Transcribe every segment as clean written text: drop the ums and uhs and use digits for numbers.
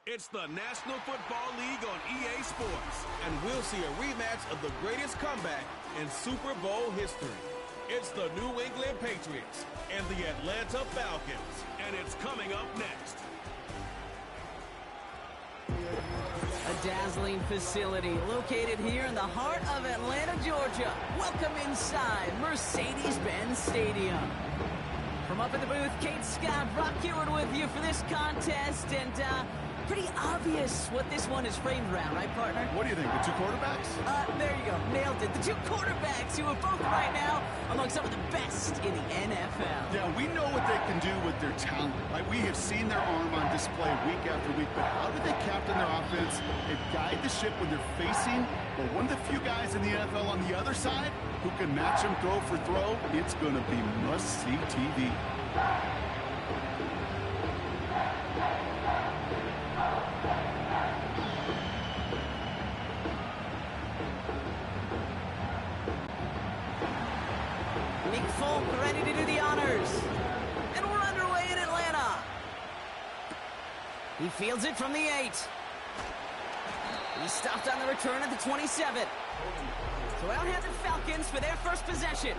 It's the National Football League on EA Sports. And we'll see a rematch of the greatest comeback in Super Bowl history. It's the New England Patriots and the Atlanta Falcons. And it's coming up next. A dazzling facility located here in the heart of Atlanta, Georgia. Welcome inside Mercedes-Benz Stadium. From up in the booth, Kate Scott, Brock Ewart with you for this contest. And pretty obvious what this one is framed around, right, partner? What do you think, the two quarterbacks? There you go, nailed it. The two quarterbacks who are both right now among some of the best in the NFL. Yeah, we know what they can do with their talent, right? We have seen their arm on display week after week, but how do they captain their offense and guide the ship when they're facing, well, one of the few guys in the NFL on the other side who can match them throw for throw? It's going to be must-see TV. Ready to do the honors. And we're underway in Atlanta. He fields it from the 8. He's stopped on the return at the 27. So out have the Falcons for their first possession.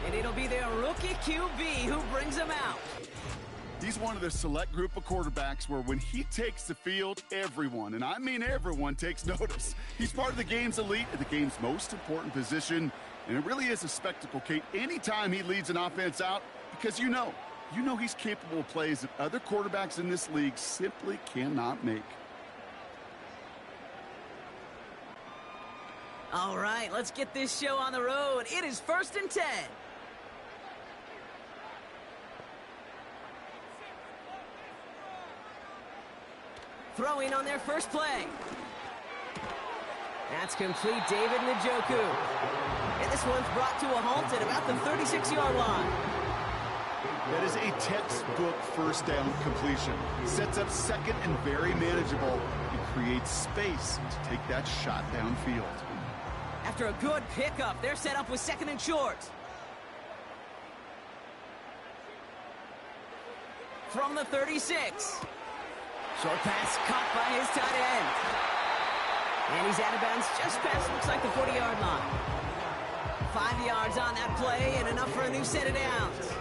And it'll be their rookie QB who brings them out. He's one of the select group of quarterbacks where when he takes the field, everyone, and I mean everyone, takes notice. He's part of the game's elite at the game's most important position. And it really is a spectacle, Kate, anytime he leads an offense out, because you know he's capable of plays that other quarterbacks in this league simply cannot make. All right, let's get this show on the road. It is 1st and 10. Throwing on their first play. That's complete, David Njoku. And this one's brought to a halt at about the 36-yard line. That is a textbook first down completion. Sets up second and very manageable and creates space to take that shot downfield. After a good pickup, they're set up with 2nd and short. From the 36. Short pass caught by his tight end. And he's out of bounds just past, looks like, the 40-yard line. 5 yards on that play and enough for a new set of downs.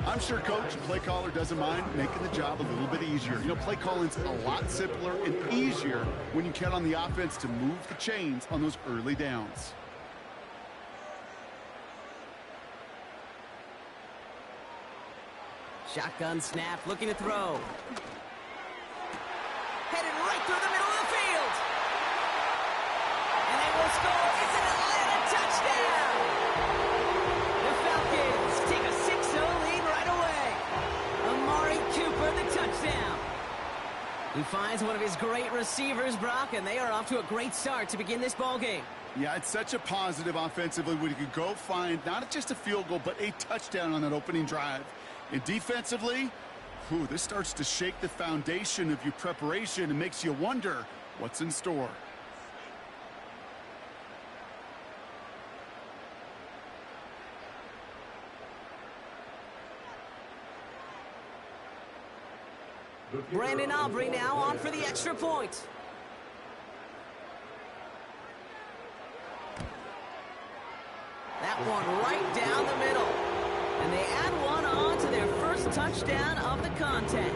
I'm sure coach and play caller doesn't mind making the job a little bit easier. You know, play calling's a lot simpler and easier when you count on the offense to move the chains on those early downs. Shotgun snap, looking to throw. Headed right through the middle of the field. And they will score. It's an Atlanta touchdown. The Falcons take a 6-0 lead right away. Amari Cooper, the touchdown. He finds one of his great receivers, Brock, and they are off to a great start to begin this ball game. Yeah, it's such a positive offensively when you can go find not just a field goal, but a touchdown on that opening drive. And defensively, this starts to shake the foundation of your preparation and makes you wonder what's in store. Brandon Aubrey now on for the extra point. That one right down the middle. And they add one on to their first touchdown of the contest.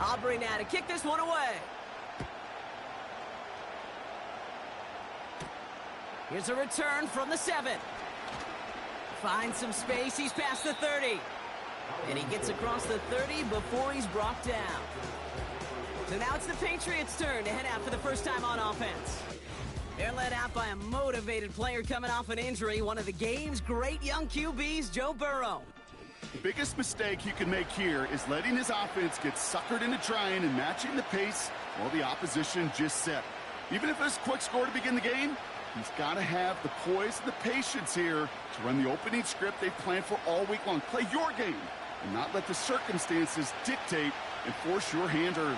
Aubrey now to kick this one away. Here's a return from the 7. Finds some space. He's past the 30. And he gets across the 30 before he's brought down. So now it's the Patriots' turn to head out for the first time on offense. They're led out by a motivated player coming off an injury, one of the game's great young QBs, Joe Burrow. The biggest mistake you can make here is letting his offense get suckered into trying and matching the pace while the opposition just set. Even if it's a quick score to begin the game, he's got to have the poise and the patience here to run the opening script they've planned for all week long. Play your game and not let the circumstances dictate and force your hand early.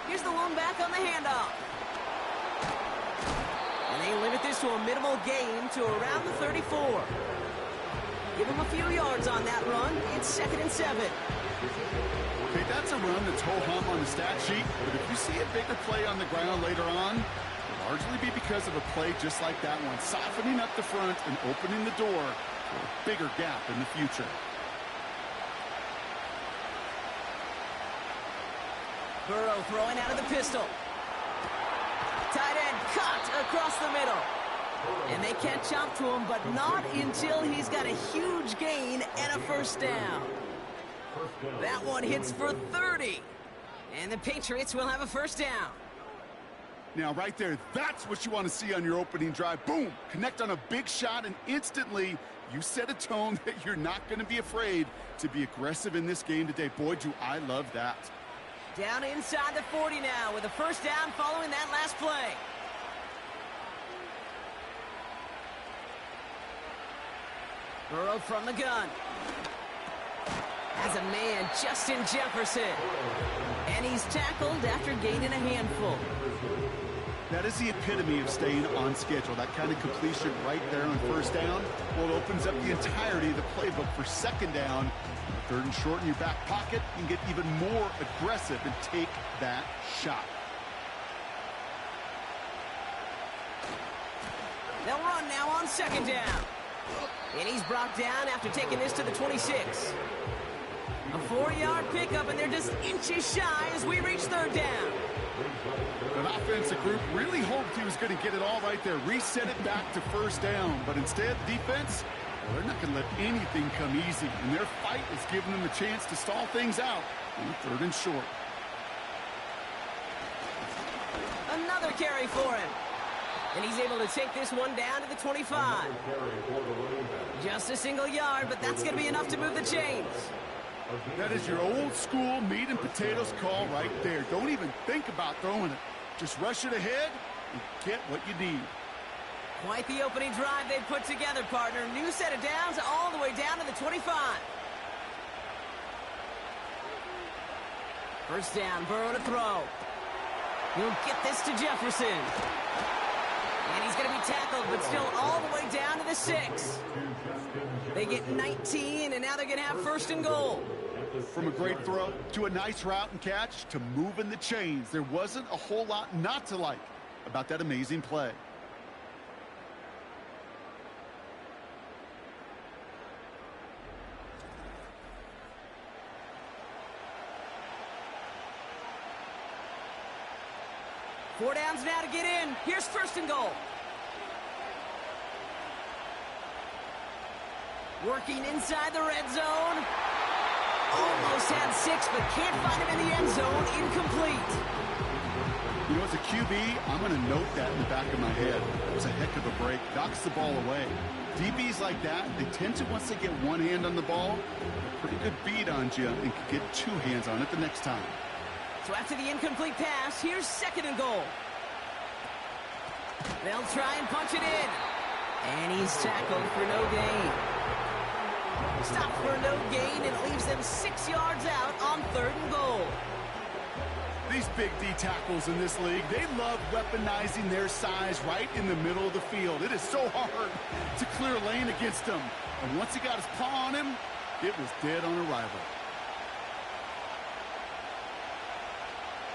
Here's the lone back on the handoff. And they limit this to a minimal gain to around the 34. Give him a few yards on that run. It's 2nd and 7. Okay, that's a run that's ho-hum on the stat sheet, but if you see a bigger play on the ground later on, it'll largely be because of a play just like that one, softening up the front and opening the door for a bigger gap in the future. Burrow throwing out of the pistol. Tight end cut across the middle. And they catch up to him, but not until he's got a huge gain and a first down. That one hits for 30. And the Patriots will have a first down. Now, right there, that's what you want to see on your opening drive. Boom! Connect on a big shot, and instantly you set a tone that you're not going to be afraid to be aggressive in this game today. Boy, do I love that. Down inside the 40 now with a first down following that last play. Burrow from the gun. Has a man, Justin Jefferson. And he's tackled after gaining a handful. That is the epitome of staying on schedule. That kind of completion right there on first down. Well, it opens up the entirety of the playbook for second down. 3rd and short in your back pocket. You can get even more aggressive and take that shot. They'll run now on second down. And he's brought down after taking this to the 26. A 4-yard pickup, and they're just inches shy as we reach third down. An offensive group really hoped he was going to get it all right there, reset it back to first down. But instead, defense, well, they're not going to let anything come easy. And their fight is giving them a chance to stall things out on 3rd and short. Another carry for him. And he's able to take this one down to the 25. Just a single yard, but that's going to be enough to move the chains. That is your old school meat and potatoes call right there. Don't even think about throwing it. Just rush it ahead and get what you need. Quite the opening drive they've put together, partner. New set of downs all the way down to the 25. First down, Burrow to throw. He'll get this to Jefferson. And he's going to be tackled, but still all the way down to the 6. They get 19, and now they're going to have 1st and goal. From a great throw to a nice route and catch to moving the chains, there wasn't a whole lot not to like about that amazing play. Four downs now to get in. Here's 1st and goal. Working inside the red zone. Almost had 6, but can't find him in the end zone. Incomplete. You know, as a QB, I'm going to note that in the back of my head. It was a heck of a break. Knocks the ball away. DBs like that, they tend to, once they get one hand on the ball, a pretty good beat on you and can get 2 hands on it the next time. So after the incomplete pass, here's 2nd and goal. They'll try and punch it in. And he's tackled for no gain. Stopped for no gain and leaves them 6 yards out on 3rd and goal. These big D tackles in this league, they love weaponizing their size right in the middle of the field. It is so hard to clear a lane against him. And once he got his paw on him, it was dead on arrival.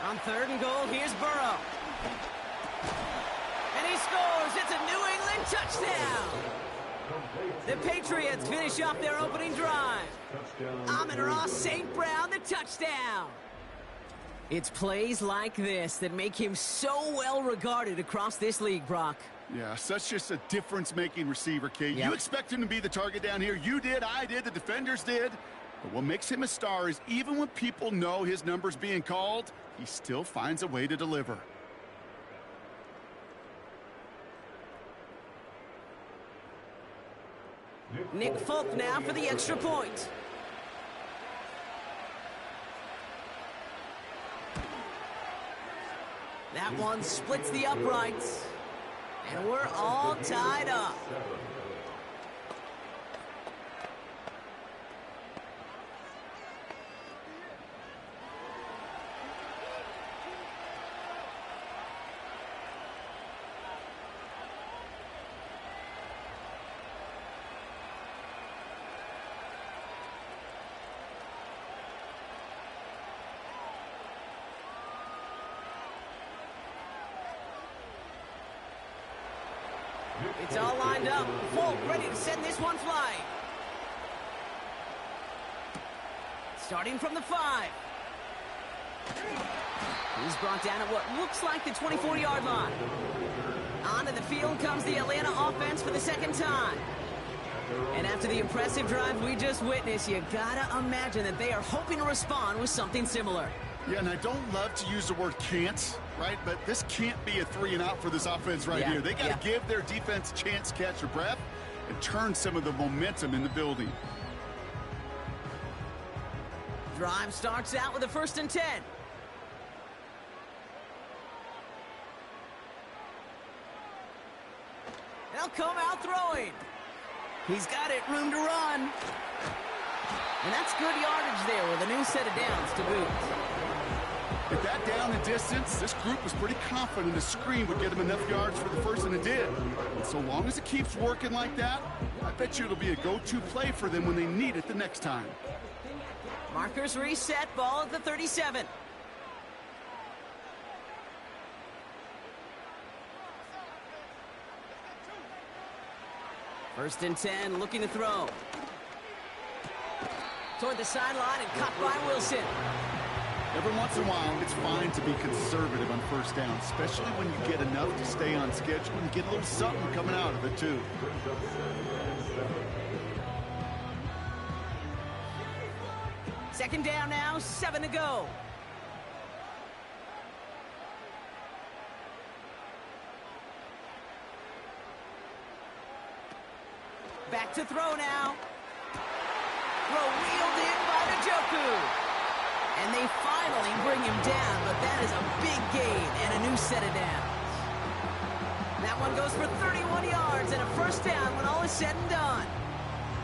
On 3rd and goal, here's Burrow. And he scores. It's a New England touchdown. The Patriots finish off their opening drive. Amon-Ra St. Brown, the touchdown. It's plays like this that make him so well regarded across this league, Brock. Yeah, such just a difference-making receiver, Kate. Yep. You expect him to be the target down here. You did, I did, the defenders did. But what makes him a star is even when people know his number's being called, he still finds a way to deliver. Nick Folk now for the extra point. That one splits the uprights. And we're all tied up. It's all lined up. Folk ready to send this one flying. Starting from the 5. He's brought down at what looks like the 24-yard line. Onto the field comes the Atlanta offense for the second time. And after the impressive drive we just witnessed, you gotta imagine that they are hoping to respond with something similar. Yeah, and I don't love to use the word can't, right? But this can't be a 3-and-out for this offense right here. They got to give their defense a chance to catch their breath and turn some of the momentum in the building. Drive starts out with a 1st and 10. They'll come out throwing. He's got it, room to run. And that's good yardage there with a new set of downs to boot. With that down and distance, this group was pretty confident the screen would get them enough yards for the first, and it did. And so long as it keeps working like that, I bet you it'll be a go-to play for them when they need it the next time. Markers reset, ball at the 37. First and 10, looking to throw. Toward the sideline and caught by Wilson. Every once in a while, it's fine to be conservative on first down, especially when you get enough to stay on schedule and get a little something coming out of it, too. Second down now, 7 to go. Back to throw now. Throw wheeled in by Njoku. And they finally bring him down, but that is a big gain and a new set of downs. That one goes for 31 yards and a first down when all is said and done.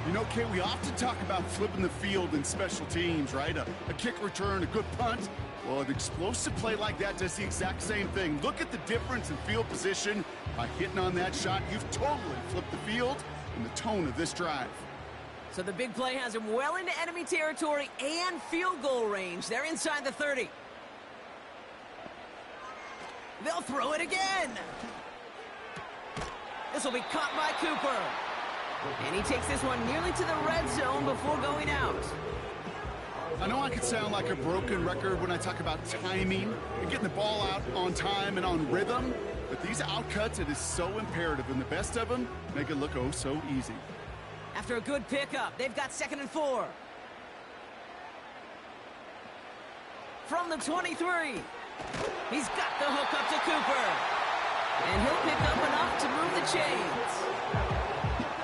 You know, Kate, we often talk about flipping the field in special teams, right? A kick return, a good punt. Well, an explosive play like that does the exact same thing. Look at the difference in field position. By hitting on that shot, you've totally flipped the field and the tone of this drive. So the big play has him well into enemy territory and field goal range. They're inside the 30. They'll throw it again. This will be caught by Cooper. And he takes this one nearly to the red zone before going out. I know I could sound like a broken record when I talk about timing and getting the ball out on time and on rhythm, but these outcuts, it is so imperative, and the best of them make it look oh so easy. After a good pickup, they've got 2nd and 4. From the 23, he's got the hook up to Cooper. And he'll pick up enough to move the chains.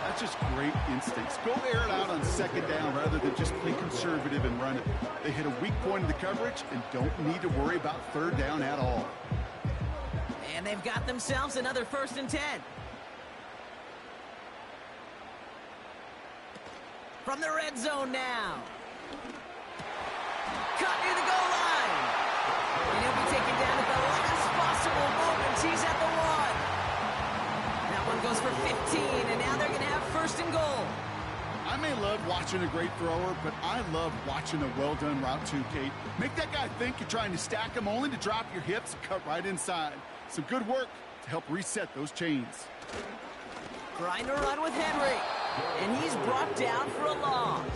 That's just great instincts. Go air it out on 2nd down rather than just play conservative and run it. They hit a weak point in the coverage and don't need to worry about 3rd down at all. And they've got themselves another 1st and 10. From the red zone now. Cut near the goal line. And he'll be taken down at the last possible moment. He's at the 1. That one goes for 15, and now they're going to have 1st and goal. I may love watching a great thrower, but I love watching a well-done route too, Kate. Make that guy think you're trying to stack him only to drop your hips and cut right inside. Some good work to help reset those chains. Trying to run with Henry. And he's brought down for a loss.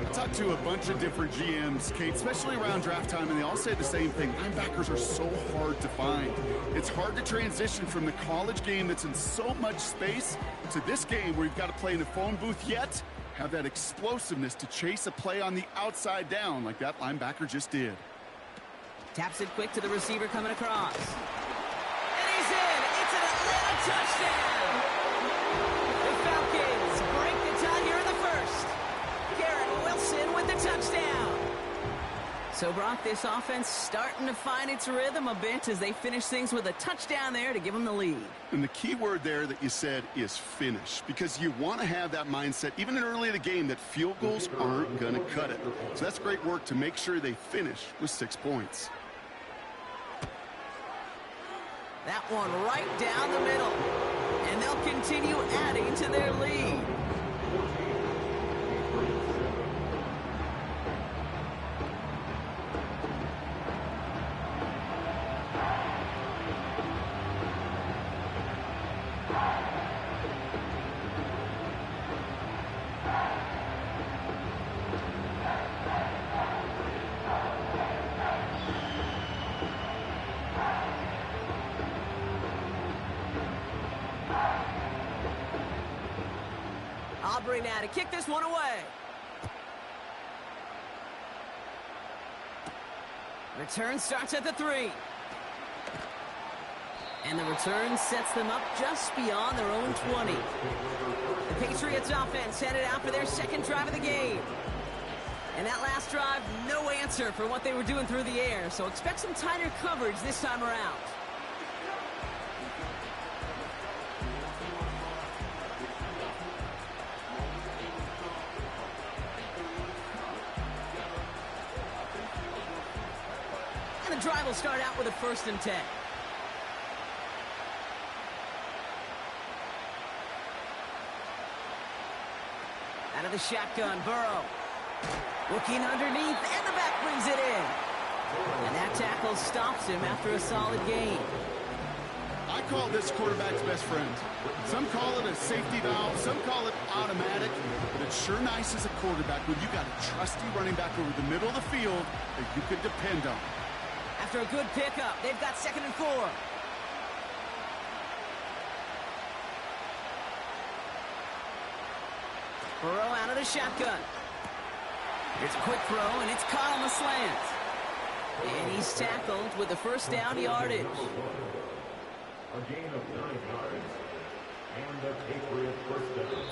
I talked to a bunch of different GMs, Kate, especially around draft time, and they all say the same thing. Linebackers are so hard to find. It's hard to transition from the college game that's in so much space to this game where you've got to play in a phone booth, yet have that explosiveness to chase a play on the outside down like that linebacker just did. Taps it quick to the receiver coming across. And he's in. It's an Atlanta touchdown. The Falcons So, Brock, this offense starting to find its rhythm a bit as they finish things with a touchdown there to give them the lead. And the key word there that you said is finish, because you want to have that mindset, even in early in the game, that field goals aren't going to cut it. So that's great work to make sure they finish with 6 points. That one right down the middle. And they'll continue adding to their lead. Aubrey now to kick this one away. Return starts at the 3. And the return sets them up just beyond their own 20. The Patriots offense headed out for their second drive of the game. And that last drive, no answer for what they were doing through the air. So expect some tighter coverage this time around. The drive will start out with a 1st and 10. Out of the shotgun, Burrow. Looking underneath, and the back brings it in. And that tackle stops him after a solid gain. I call this quarterback's best friend. Some call it a safety valve, some call it automatic, but it's sure nice as a quarterback when you got a trusty running back over the middle of the field that you can depend on. After a good pickup, they've got 2nd and 4. Burrow out of the shotgun. Here's a quick throw, and it's caught on the slant. And he's tackled with the 1st down yardage. A gain of 9 yards. And the Patriots 1st down.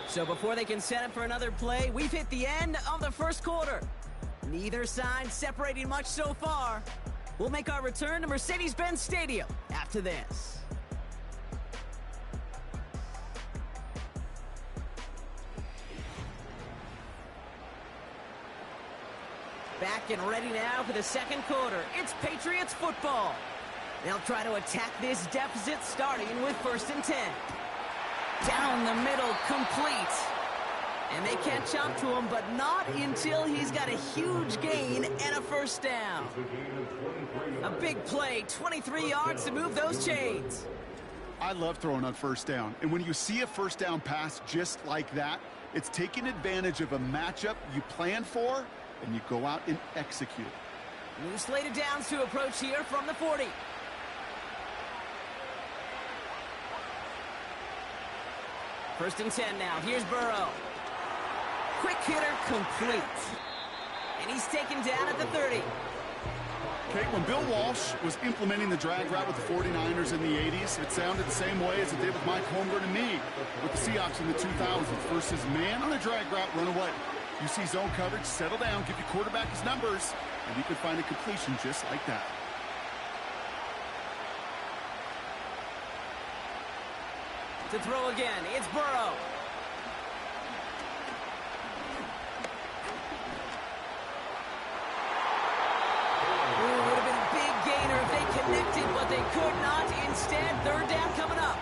So before they can set up for another play, we've hit the end of the 1st quarter. Neither side separating much so far. We'll make our return to Mercedes-Benz Stadium after this. Back and ready now for the 2nd quarter. It's Patriots football. They'll try to attack this deficit starting with 1st and 10. Down the middle, complete. And they catch up to him, but not until he's got a huge gain and a 1st down. A big play, 23 yards to move those chains. I love throwing on 1st down. And when you see a 1st down pass just like that, it's taking advantage of a matchup you plan for, and you go out and execute. New slate of downs to approach here from the 40. First and 10 now. Here's Burrow. Quick hitter complete. And he's taken down at the 30. Okay, when Bill Walsh was implementing the drag route with the 49ers in the 80s, it sounded the same way as it did with Mike Holmgren and me with the Seahawks in the 2000s. Versus man on a drag route, run away. You see zone coverage, settle down, give your quarterback his numbers, and you can find a completion just like that. To throw again, it's Burrow. Would have been a big gainer if they connected, but they could not. Instead, 3rd down coming up.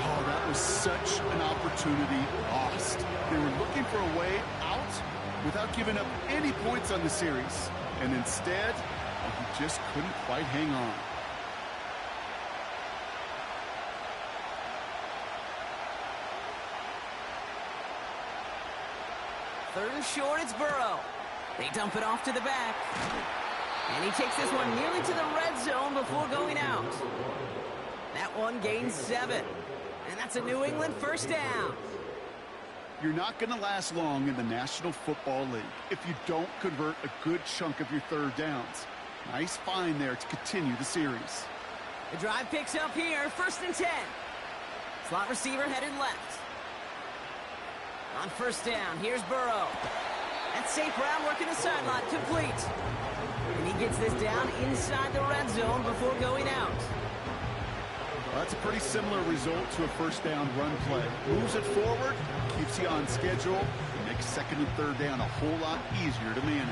Oh, that was such an opportunity lost. They were looking for a way out without giving up any points on the series. And instead, he just couldn't quite hang on. Third and short, it's Burrow. They dump it off to the back. And he takes this one nearly to the red zone before going out. That one gains 7. And that's a New England 1st down. You're not going to last long in the National Football League if you don't convert a good chunk of your 3rd downs. Nice find there to continue the series. The drive picks up here, 1st and 10. Slot receiver headed left. On 1st down, here's Burrow. That's St. Brown working the sideline, complete. And he gets this down inside the red zone before going out. Well, that's a pretty similar result to a first down run play. Moves it forward, keeps you on schedule, and makes second and third down a whole lot easier to manage.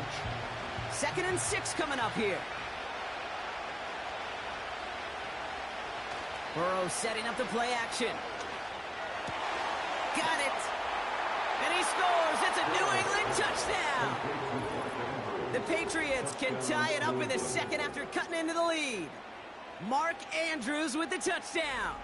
2nd and 6 coming up here. Burrow setting up the play action. Got it. And he scores. It's a New England touchdown. The Patriots can tie it up in the second after cutting into the lead. Mark Andrews with the touchdown.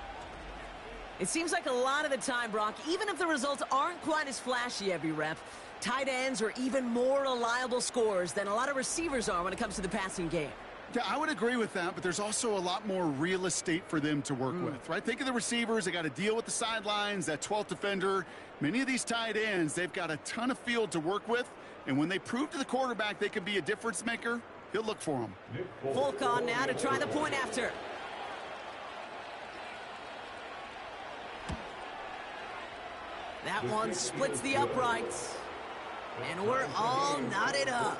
It seems like a lot of the time, Brock, even if the results aren't quite as flashy every rep, tight ends are even more reliable scorers than a lot of receivers are when it comes to the passing game. Yeah, I would agree with that, but there's also a lot more real estate for them to work with, right? Think of the receivers. They got to deal with the sidelines, that 12th defender. Many of these tight ends, they've got a ton of field to work with, and when they prove to the quarterback they can be a difference maker, he'll look for them. Falcon now to try the point after. That one splits the uprights, and we're all knotted up.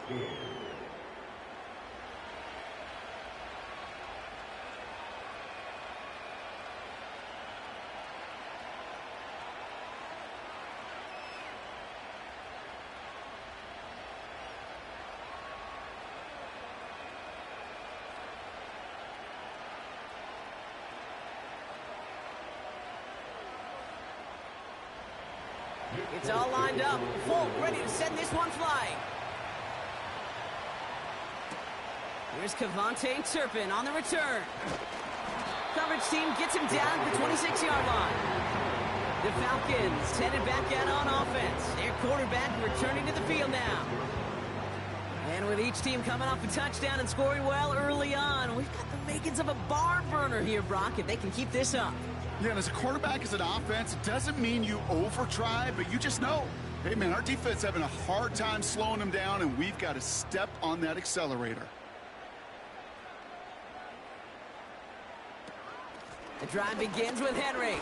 It's all lined up. Folk ready to send this one flying. Here's Kevontae Turpin on the return. Coverage team gets him down at the 26-yard line. The Falcons headed back out on offense. Their quarterback returning to the field now. And with each team coming off a touchdown and scoring well early on, we've got the makings of a barn burner here, Brock, if they can keep this up. Yeah, and as a quarterback, as an offense, it doesn't mean you over-try, but you just know, hey, man, our defense having a hard time slowing them down, and we've got to step on that accelerator. The drive begins with Henry.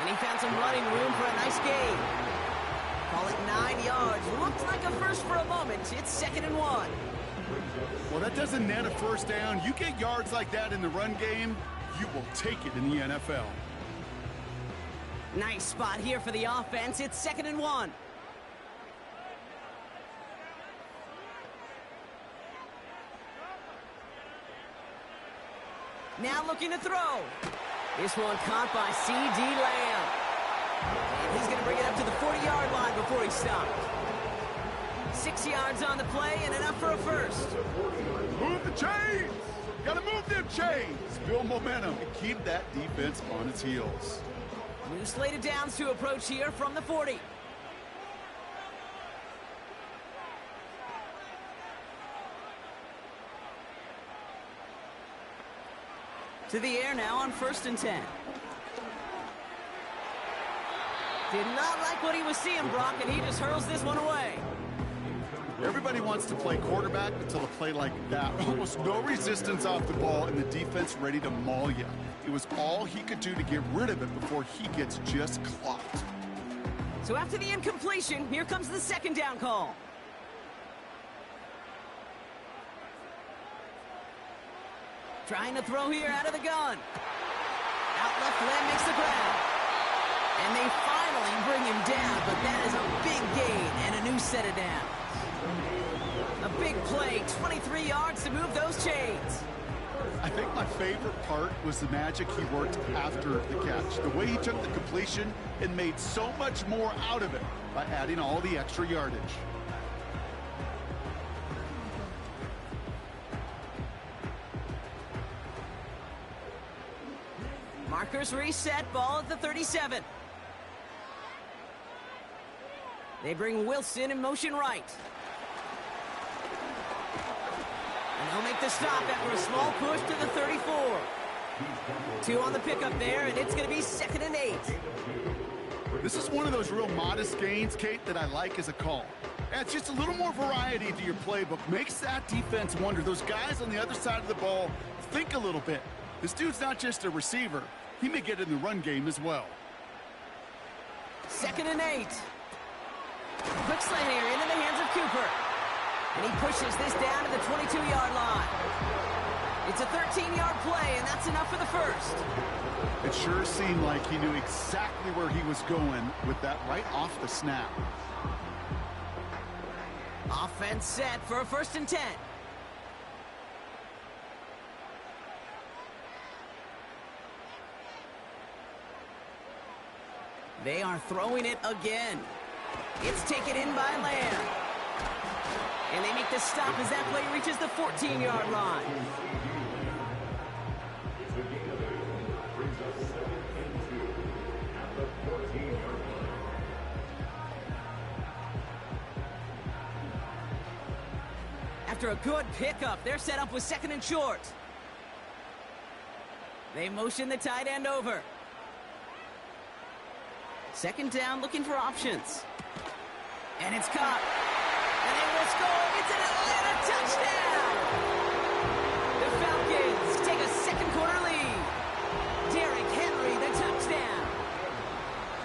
And he found some running room for a nice gain. Call it 9 yards. Looked like a first for a moment. It's 2nd and 1. Well, that doesn't net a first down. You get yards like that in the run game, you will take it in the NFL. Nice spot here for the offense. It's 2nd and 1. Now looking to throw. This one caught by C.D. Lamb. And he's going to bring it up to the 40-yard line before he stopped. 6 yards on the play and enough for a first. Move the chains! Got to move them chains! Build momentum and keep that defense on its heels. New slated downs to approach here from the 40. To the air now on 1st and 10. Did not like what he was seeing, Brock, and he just hurls this one away. Everybody wants to play quarterback until a play like that. Almost no resistance off the ball and the defense ready to maul you. It was all he could do to get rid of it before he gets just clocked. So after the incompletion, here comes the 2nd down call. Trying to throw here out of the gun. Out left, Lamb makes the grab. And they finally bring him down, but that is a big gain and a new set of downs. A big play, 23 yards to move those chains. I think my favorite part was the magic he worked after the catch. The way he took the completion and made so much more out of it by adding all the extra yardage. Markers reset, ball at the 37. They bring Wilson in motion right. And they'll make the stop after a small push to the 34. 2 on the pickup there, and it's going to be 2nd and 8. This is one of those real modest gains, Kate, that I like as a call. It's just a little more variety to your playbook. Makes that defense wonder. Those guys on the other side of the ball think a little bit. This dude's not just a receiver. He may get in the run game as well. 2nd and 8. Quick slant here. And he pushes this down to the 22-yard line. It's a 13-yard play, and that's enough for the first. It sure seemed like he knew exactly where he was going with that right off the snap. Offense set for a 1st and 10. They are throwing it again. It's taken in by Lamb. And they make the stop as that play reaches the 14-yard line. After a good pickup, they're set up with 2nd and short. They motion the tight end over. 2nd down, looking for options. And it's caught. And they will score. It's an Atlanta touchdown! The Falcons take a 2nd quarter lead. Derrick Henry, the touchdown.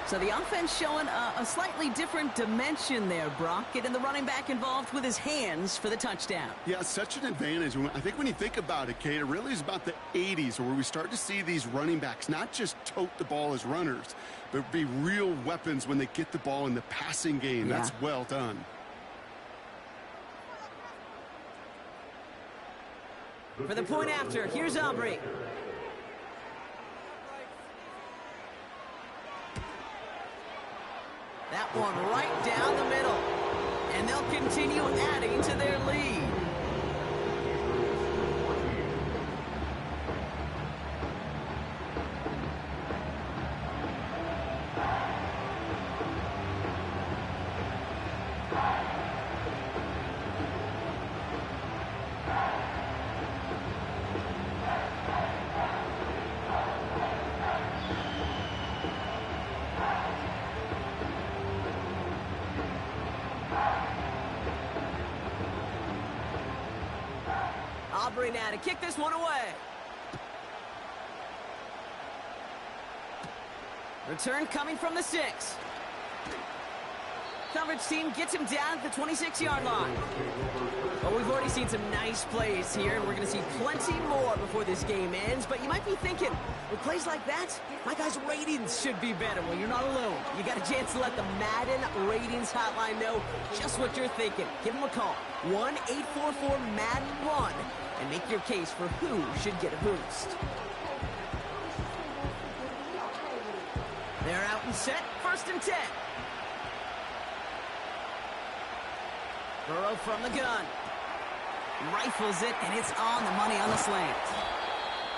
So the offense showing a slightly different dimension there, Brock. Getting the running back involved with his hands for the touchdown. Yeah, such an advantage. I think when you think about it, Kate, it really is about the 80s where we start to see these running backs not just tote the ball as runners, but be real weapons when they get the ball in the passing game. Yeah. That's well done. For the point after, here's Aubrey. That one right down the middle. And they'll continue adding to their lead. Aubrey now to kick this one away. Return coming from the 6. Coverage team gets him down at the 26-yard line. Well, we've already seen some nice plays here, and we're going to see plenty more before this game ends. But you might be thinking, with plays like that, my guys' ratings should be better. Well, you're not alone. You got a chance to let the Madden Ratings Hotline know just what you're thinking. Give them a call, 1-844-MADDEN-1, and make your case for who should get a boost. They're out and set, 1st and 10. Burrow from the gun. Rifles it, and it's on the money on the slant.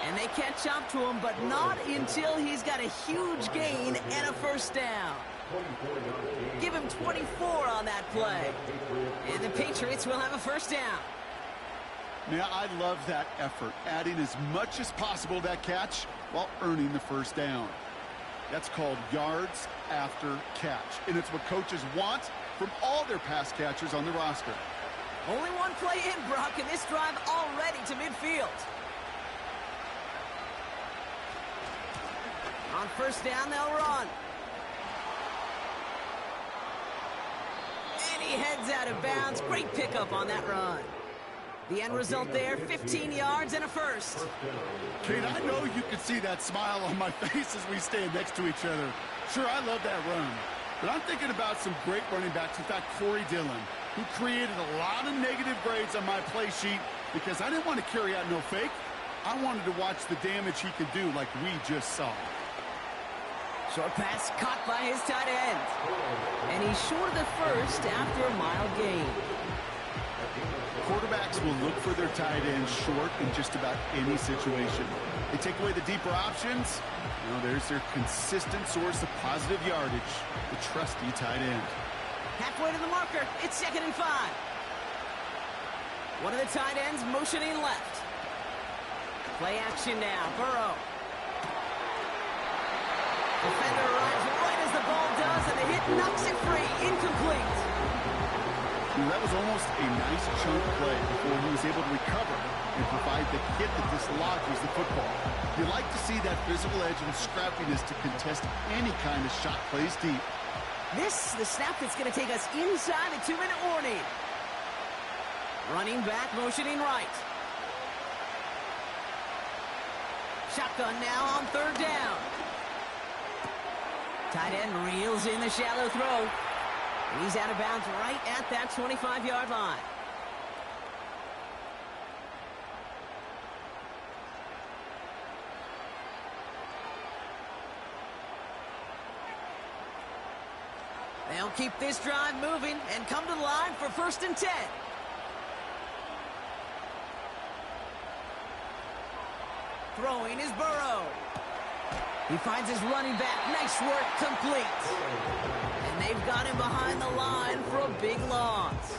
And they catch up to him, but not until he's got a huge gain and a 1st down. Give him 24 on that play. And the Patriots will have a 1st down. Now, I love that effort, adding as much as possible to that catch while earning the 1st down. That's called yards after catch, and it's what coaches want from all their pass catchers on the roster. Only one play in, Brock, and this drive already to midfield. On 1st down, they'll run. And he heads out of bounds. Great pickup on that run. The end result there, 15 yards and a 1st. Kate, I know you can see that smile on my face as we stand next to each other. Sure, I love that run. But I'm thinking about some great running backs. In fact, Corey Dillon, who created a lot of negative grades on my play sheet because I didn't want to carry out no fake. I wanted to watch the damage he could do like we just saw. Short pass caught by his tight end. And he's short of the 1st after a mild gain. Quarterbacks will look for their tight end short in just about any situation. They take away the deeper options. You know, there's their consistent source of positive yardage, the trusty tight end. Halfway to the marker, it's 2nd and 5. One of the tight ends motioning left. Play action now, Burrow. Defender arrives right as the ball does, and the hit knocks it free, incomplete. That was almost a nice chunk play before he was able to recover and provide the hit that dislodges the football. You like to see that physical edge and scrappiness to contest any kind of shot plays deep. This is the snap that's going to take us inside the 2-minute warning. Running back, motioning right. Shotgun now on third down. Tight end reels in the shallow throw. And he's out of bounds right at that 25-yard line. They'll keep this drive moving and come to the line for 1st and 10. Throwing is Burrow. He finds his running back. Nice work, complete. And they've got him behind the line for a big loss.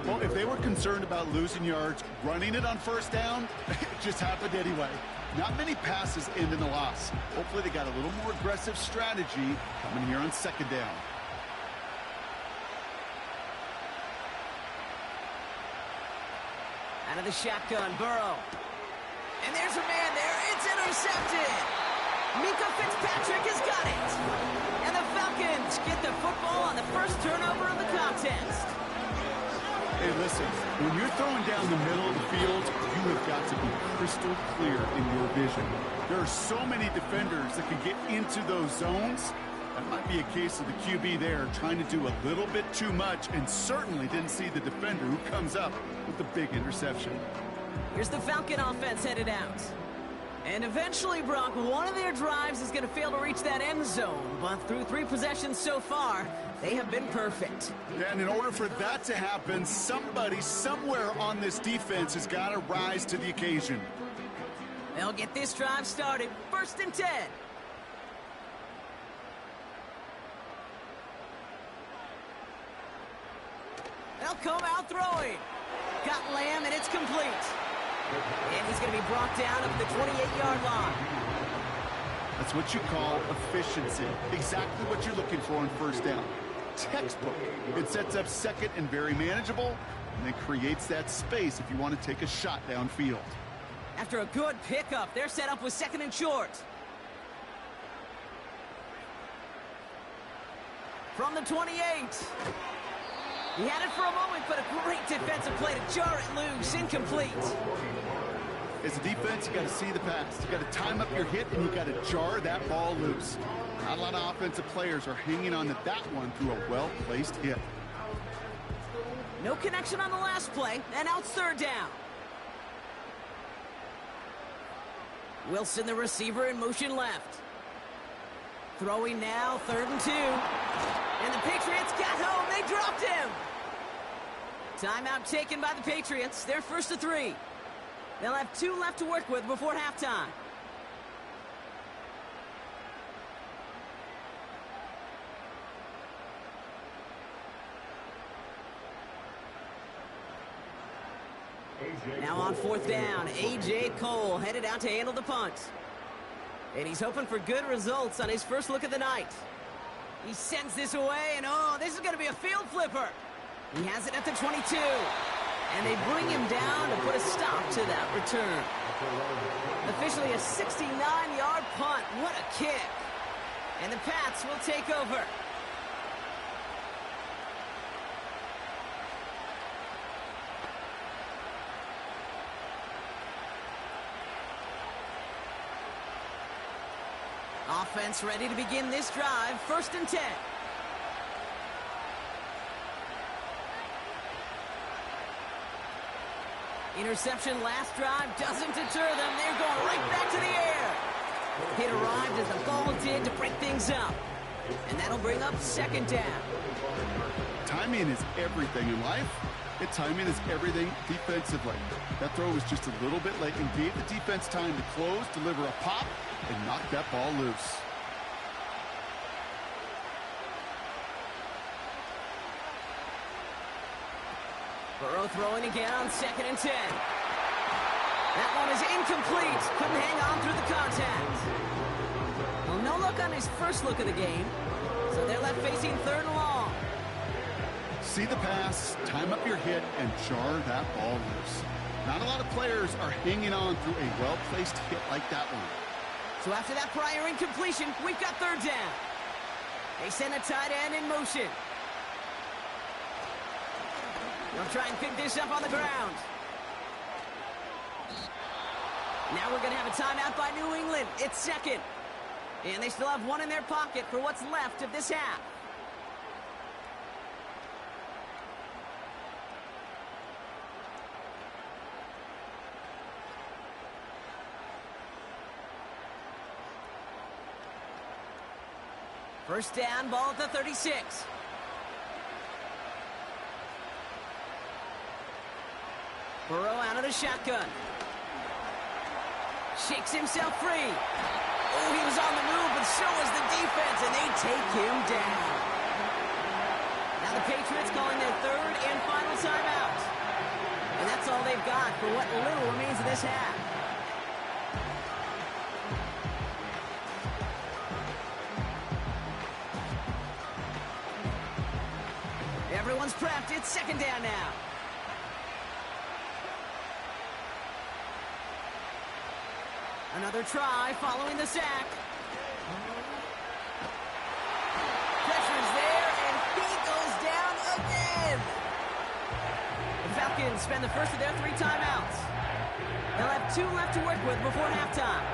Well, if they were concerned about losing yards, running it on 1st down, it just happened anyway. Not many passes end in a loss. Hopefully they got a little more aggressive strategy coming here on 2nd down. Out of the shotgun, Burrow. And there's a man there. It's intercepted. Mika Fitzpatrick has got it. And the Falcons get the football on the first turnover of the contest. Hey, listen, when you're throwing down the middle of the field, you have got to be crystal clear in your vision. There are so many defenders that can get into those zones. That might be a case of the QB there trying to do a little bit too much and certainly didn't see the defender who comes up with the big interception. Here's the Falcon offense headed out. And eventually, Brock, one of their drives is going to fail to reach that end zone. But through 3 possessions so far, they have been perfect. Yeah, and in order for that to happen, somebody somewhere on this defense has got to rise to the occasion. They'll get this drive started. 1st and 10. They'll come out throwing. Got Lamb, and it's complete. And he's going to be brought down up the 28-yard line. That's what you call efficiency. Exactly what you're looking for on 1st down. Textbook. It sets up 2nd and very manageable, and then creates that space if you want to take a shot downfield. After a good pickup, they're set up with 2nd and short. From the 28. He had it for a moment, but a great defensive play to jar it loose. Incomplete. As a defense, you got to see the pass. You got to time up your hit, and you got to jar that ball loose. Not a lot of offensive players are hanging on to that one through a well-placed hit. No connection on the last play, and out 3rd down. Wilson, the receiver, in motion left. Throwing now, 3rd and 2. And the Patriots got home. They dropped him. Timeout taken by the Patriots. They're 1st to 3. They'll have 2 left to work with before halftime. Now on 4th down, A.J. Cole headed out to handle the punt. And he's hoping for good results on his first look of the night. He sends this away, and oh, this is going to be a field flipper. He has it at the 22. And they bring him down to put a stop to that return. Officially a 69-yard punt. What a kick. And the Pats will take over. Offense ready to begin this drive. 1st and 10. Interception last drive doesn't deter them. They're going right back to the air. Hit arrived as the ball did to break things up. And that'll bring up 2nd down. Timing is everything in life. And timing is everything defensively. That throw was just a little bit late and gave the defense time to close, deliver a pop, and knock that ball loose. Burrow throwing again on 2nd and 10. That one is incomplete. Couldn't hang on through the contact. Well, no look on his first look of the game. So they're left facing 3rd and long. See the pass, time up your hit, and jar that ball loose. Not a lot of players are hanging on through a well-placed hit like that one. So after that prior incompletion, we've got 3rd down. They send a tight end in motion. They'll try and pick this up on the ground. Now we're going to have a timeout by New England. It's second. And they still have one in their pocket for what's left of this half. First down, ball at the 36. Burrow out of the shotgun. Shakes himself free. Oh, he was on the move, but so was the defense, and they take him down. Now the Patriots calling their third and final timeout. And that's all they've got for what little remains of this half. Everyone's prepped. It's second down now. Another try following the sack. Pressure's there, and he goes down again. The Falcons spend the first of their 3 timeouts. They'll have 2 left to work with before halftime.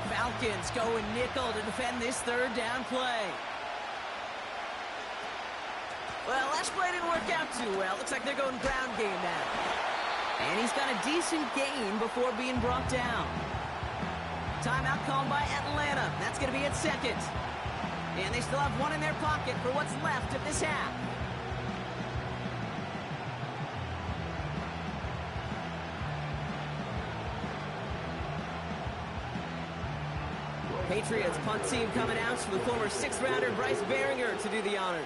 Falcons going nickel to defend this third down play. Well, last play didn't work out too well. Looks like they're going ground game now. And he's got a decent gain before being brought down. Timeout called by Atlanta. That's going to be at second. And they still have one in their pocket for what's left of this half. Patriots punt team coming out for the former 6th-rounder Bryce Behringer to do the honors.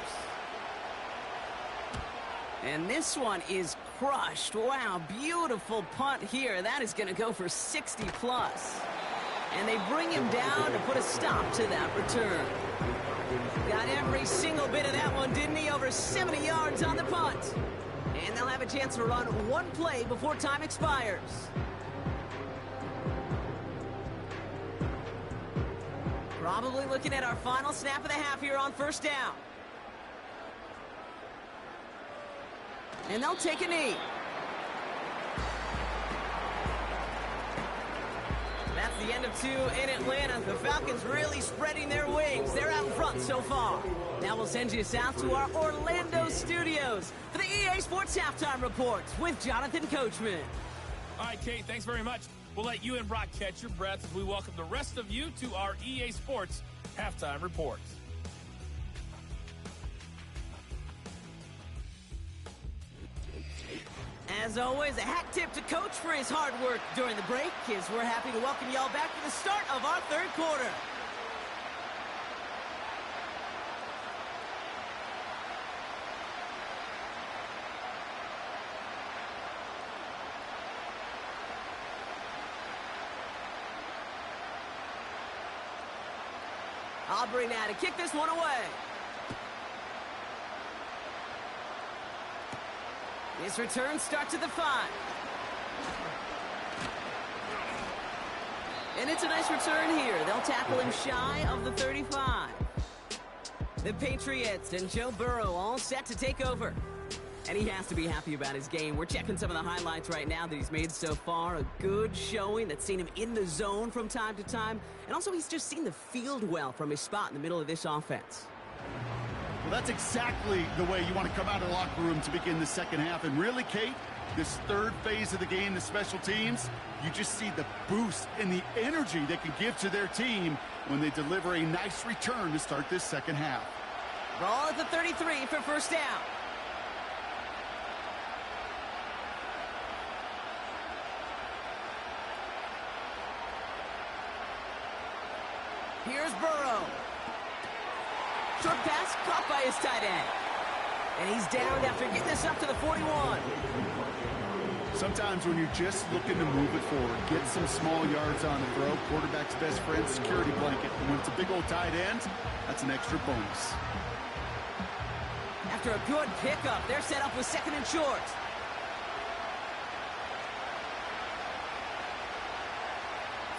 And this one is crushed. Wow, beautiful punt here. That is going to go for 60+. And they bring him down to put a stop to that return. Got every single bit of that one, didn't he? Over 70 yards on the punt. And they'll have a chance to run one play before time expires. Probably looking at our final snap of the half here on first down. And they'll take a knee. That's the end of 2 in Atlanta. The Falcons really spreading their wings. They're out in front so far. Now we'll send you south to our Orlando studios for the EA Sports Halftime Report with Jonathan Coachman. All right, Kate, thanks very much. We'll let you and Brock catch your breath as we welcome the rest of you to our EA Sports Halftime Report. As always, a hat tip to Coach for his hard work during the break, as we're happy to welcome y'all back to the start of our third quarter. Aubrey now to kick this one away. His return starts at the 5. And it's a nice return here. They'll tackle him shy of the 35. The Patriots and Joe Burrow all set to take over. And he has to be happy about his game. We're checking some of the highlights right now that he's made so far. A good showing that's seen him in the zone from time to time. And also he's just seen the field well from his spot in the middle of this offense. Well, that's exactly the way you want to come out of the locker room to begin the second half. And really, Kate, this third phase of the game, the special teams, you just see the boost and the energy they can give to their team when they deliver a nice return to start this second half. Ball at the 33 for first down. Here's Burrow. Short pass caught by his tight end. And he's down after getting this up to the 41. Sometimes when you're just looking to move it forward, get some small yards on the throw, quarterback's best friend, security blanket. And when it's a big old tight end, that's an extra bonus. After a good pickup, they're set up with 2nd and short.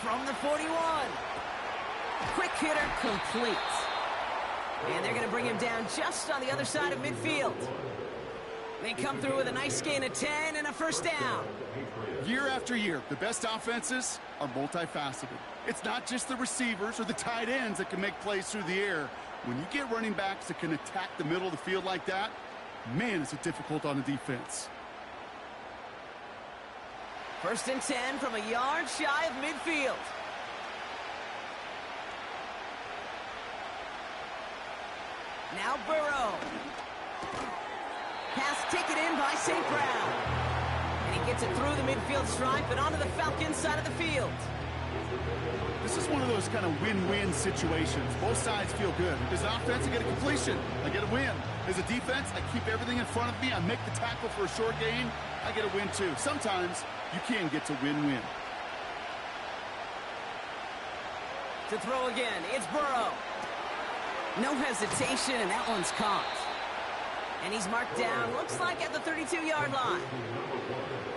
From the 41. Quick hitter complete. And they're going to bring him down just on the other side of midfield. They come through with a nice gain of 10 and a first down. Year after year, the best offenses are multifaceted. It's not just the receivers or the tight ends that can make plays through the air. When you get running backs that can attack the middle of the field like that, man, is it difficult on the defense. 1st and 10 from a yard shy of midfield. Now Burrow. Pass taken in by St. Brown. And he gets it through the midfield stripe and onto the Falcons side of the field. This is one of those kind of win-win situations. Both sides feel good. As an offense, I get a completion. I get a win. As a defense, I keep everything in front of me. I make the tackle for a short gain. I get a win, too. Sometimes you can get to win-win. To throw again, it's Burrow. No hesitation, and that one's caught. And he's marked down, looks like at the 32-yard line.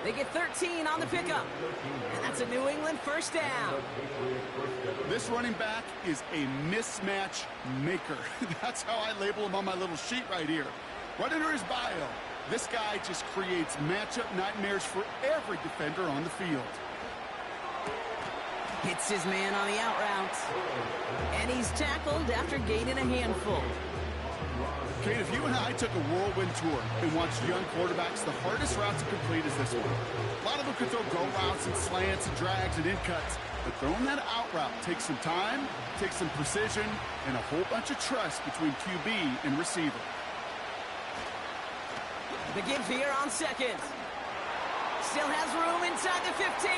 They get 13 on the pickup. And that's a New England first down. This running back is a mismatch maker. That's how I label him on my little sheet right here. Right under his bio, this guy just creates matchup nightmares for every defender on the field. Hits his man on the out route. And he's tackled after gaining a handful. Kate, if you and I took a whirlwind tour and watched young quarterbacks, the hardest route to complete is this one. A lot of them could throw go routes and slants and drags and in cuts, but throwing that out route takes some time, takes some precision, and a whole bunch of trust between QB and receiver. The give here on 2nd. Still has room inside the 15.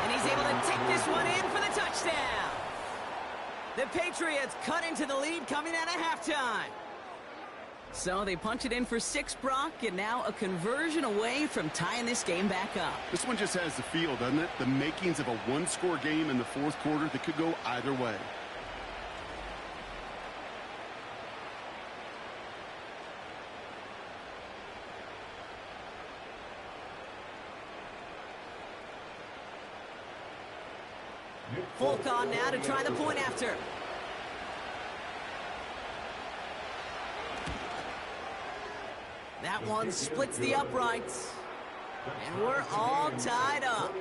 And he's able to take this one in for the touchdown. The Patriots cut into the lead coming out of halftime. So they punch it in for 6, Brock, and now a conversion away from tying this game back up. This one just has the feel, doesn't it? The makings of a one-score game in the 4th quarter that could go either way. Falcon now to try the point after. That one splits the uprights. And we're all tied up.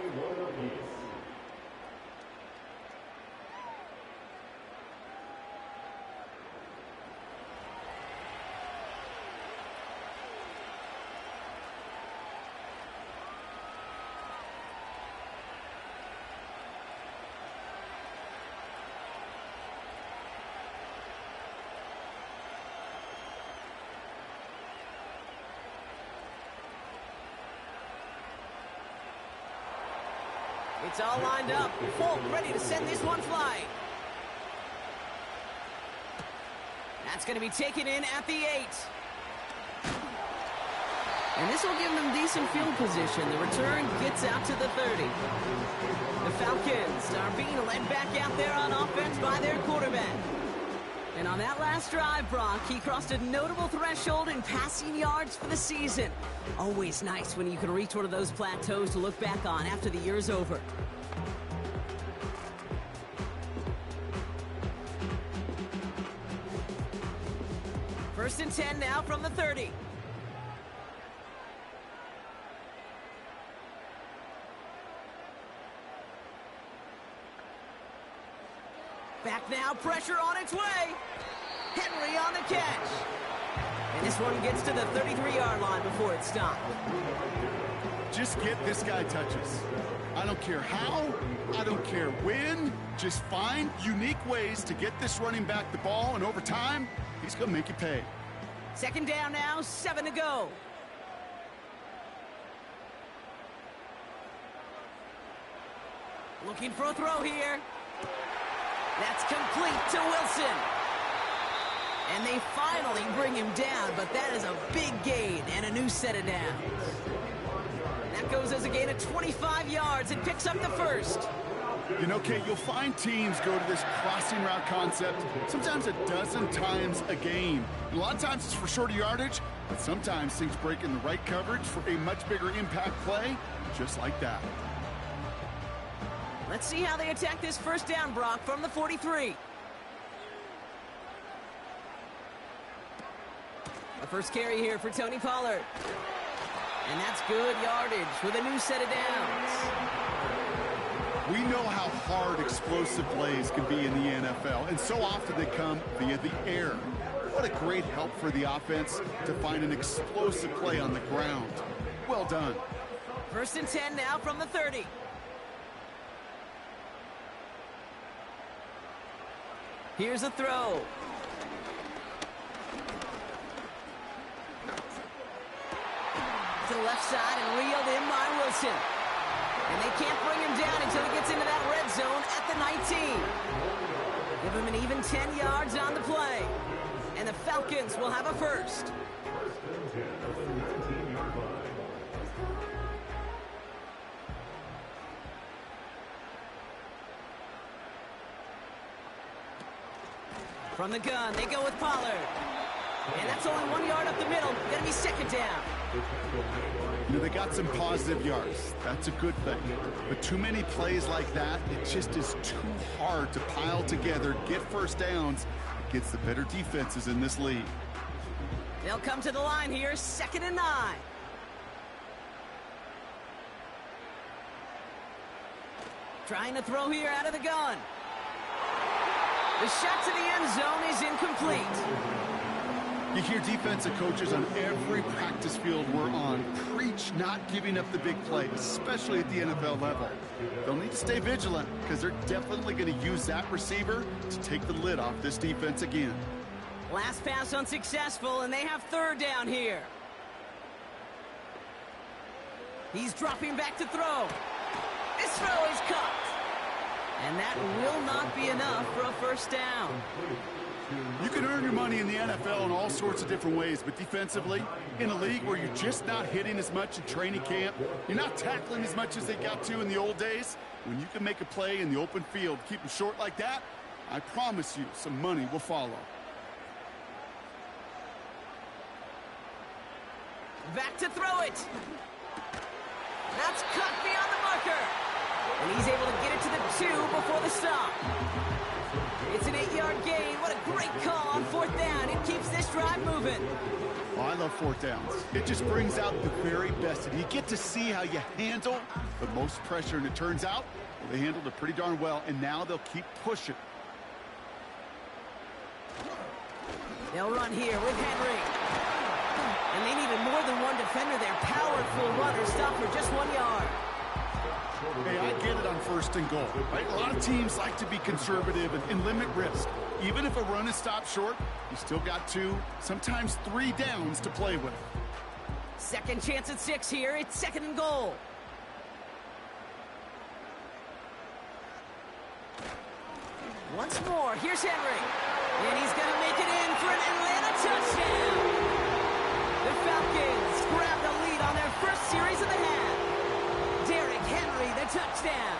It's all lined up. Folk ready to send this one flying. That's going to be taken in at the 8. And this will give them decent field position. The return gets out to the 30. The Falcons are being led back out there on offense by their quarterback. And on that last drive, Brock, he crossed a notable threshold in passing yards for the season. Always nice when you can reach one of those plateaus to look back on after the year's over. First and 10 now from the 30. Back now, pressure on its way. Henry on the catch. And this one gets to the 33-yard line before it's stopped. Just get this guy touches. I don't care how, I don't care when. Just find unique ways to get this running back the ball, and over time, he's going to make you pay. Second down now, 7 to go. Looking for a throw here. That's complete to Wilson. And they finally bring him down, but that is a big gain and a new set of downs. That goes as a gain of 25 yards and picks up the first. You know, Kate, you'll find teams go to this crossing route concept sometimes a dozen times a game. And a lot of times it's for shorter yardage, but sometimes things break in the right coverage for a much bigger impact play, just like that. Let's see how they attack this first down, Brock, from the 43. A first carry here for Tony Pollard. And that's good yardage with a new set of downs. We know how hard explosive plays can be in the NFL, and so often they come via the air. What a great help for the offense to find an explosive play on the ground. Well done. First and 10 now from the 30. Here's a throw. To the left side and reeled in by Wilson. And they can't bring him down until he gets into that red zone at the 19. Give him an even 10 yards on the play. And the Falcons will have a first. From the gun, they go with Pollard. And that's only 1 yard up the middle. Gonna be second down. You know, they got some positive yards. That's a good thing. But too many plays like that, it just is too hard to pile together, get first downs against the better defenses in this league. They'll come to the line here, 2nd and 9. Trying to throw here out of the gun. The shot to the end zone is incomplete. You hear defensive coaches on every practice field we're on preach not giving up the big play, especially at the NFL level. They'll need to stay vigilant because they're definitely going to use that receiver to take the lid off this defense again. Last pass unsuccessful, and they have third down here. He's dropping back to throw. This throw is caught. And that will not be enough for a first down. You can earn your money in the NFL in all sorts of different ways, but defensively, in a league where you're just not hitting as much in training camp, you're not tackling as much as they got to in the old days, when you can make a play in the open field, keep them short like that, I promise you some money will follow. Back to throw it. That's cut beyond the marker. And he's able to get it to the 2 before the stop. It's an 8-yard gain. What a great call on 4th down. It keeps this drive moving. Oh, I love 4th downs. It just brings out the very best. And you get to see how you handle the most pressure. And it turns out they handled it pretty darn well. And now they'll keep pushing. They'll run here with Henry. And they needed more than one defender there. Powerful runner stop for just 1 yard. Hey, I get it on 1st and goal, right? A lot of teams like to be conservative and limit risk. Even if a run is stopped short, you still got 2, sometimes 3 downs to play with. Second chance at 6 here. It's 2nd and goal. Once more, here's Henry. And he's going to make it in for an Atlanta touchdown. The Falcons grab the lead on their first series of the half. Derrick Henry, the touchdown.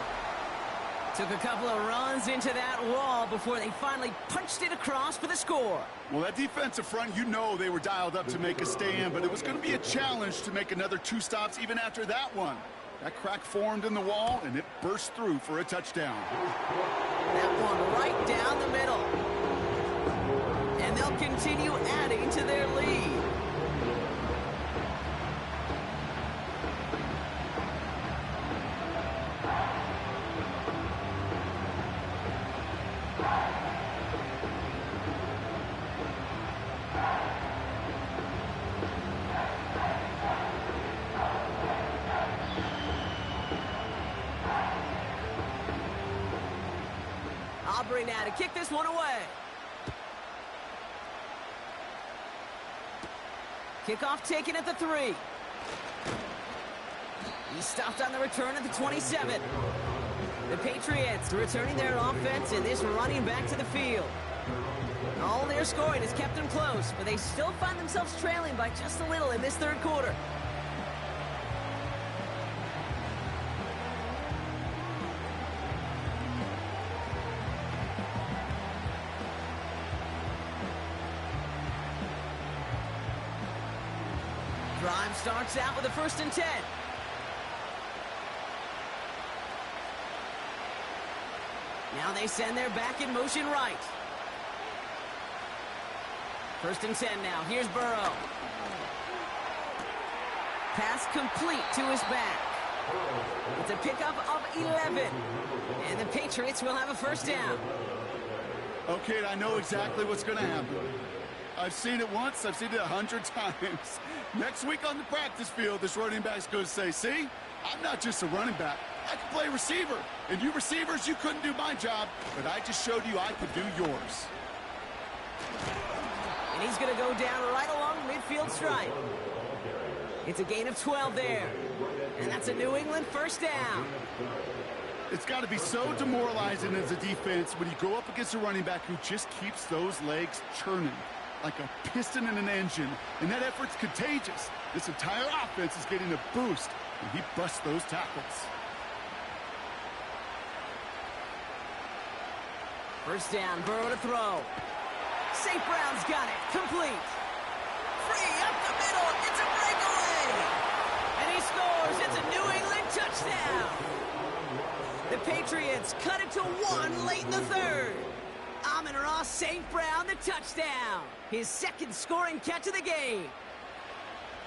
Took a couple of runs into that wall before they finally punched it across for the score. Well, that defensive front, you know they were dialed up to make a stand, but it was going to be a challenge to make another 2 stops even after that one. That crack formed in the wall, and it burst through for a touchdown. That one right down the middle. And they'll continue adding to their lead. Aubrey now to kick this one away. Kickoff taken at the 3. He stopped on the return at the 27. The Patriots returning their offense and this running back to the field. All their scoring has kept them close, but they still find themselves trailing by just a little in this 3rd quarter. Drive starts out with a 1st and 10. Now they send their back in motion right. 1st and 10 now. Here's Burrow. Pass complete to his back. It's a pickup of 11. And the Patriots will have a 1st down. Okay, I know exactly what's going to happen. I've seen it once. I've seen it 100 times. Next week on the practice field, this running back's going to say, see, I'm not just a running back. I can play receiver. And you receivers, you couldn't do my job, but I just showed you I could do yours. And he's going to go down right along midfield stripe. It's a gain of 12 there. And that's a New England 1st down. It's got to be so demoralizing as a defense when you go up against a running back who just keeps those legs churning like a piston in an engine. And that effort's contagious. This entire offense is getting a boost, and he busts those tackles. 1st down, Burrow to throw. St. Brown's got it. Complete. Free up the middle. It's a breakaway. And he scores. It's a New England touchdown. The Patriots cut it to 1 late in the 3rd. Amon-Ra St. Brown, the touchdown. His 2nd scoring catch of the game.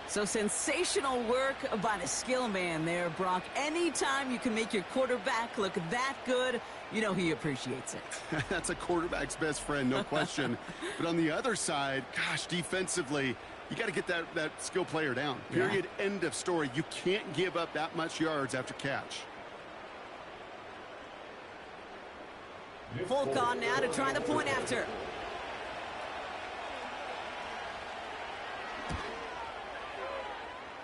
So sensational work by the skill man there, Brock. Anytime you can make your quarterback look that good, you know he appreciates it. That's a quarterback's best friend, no question. But on the other side, gosh, defensively, you got to get that skill player down. Period. Yeah. End of story. You can't give up that much yards after catch. Falcon now to try the point after.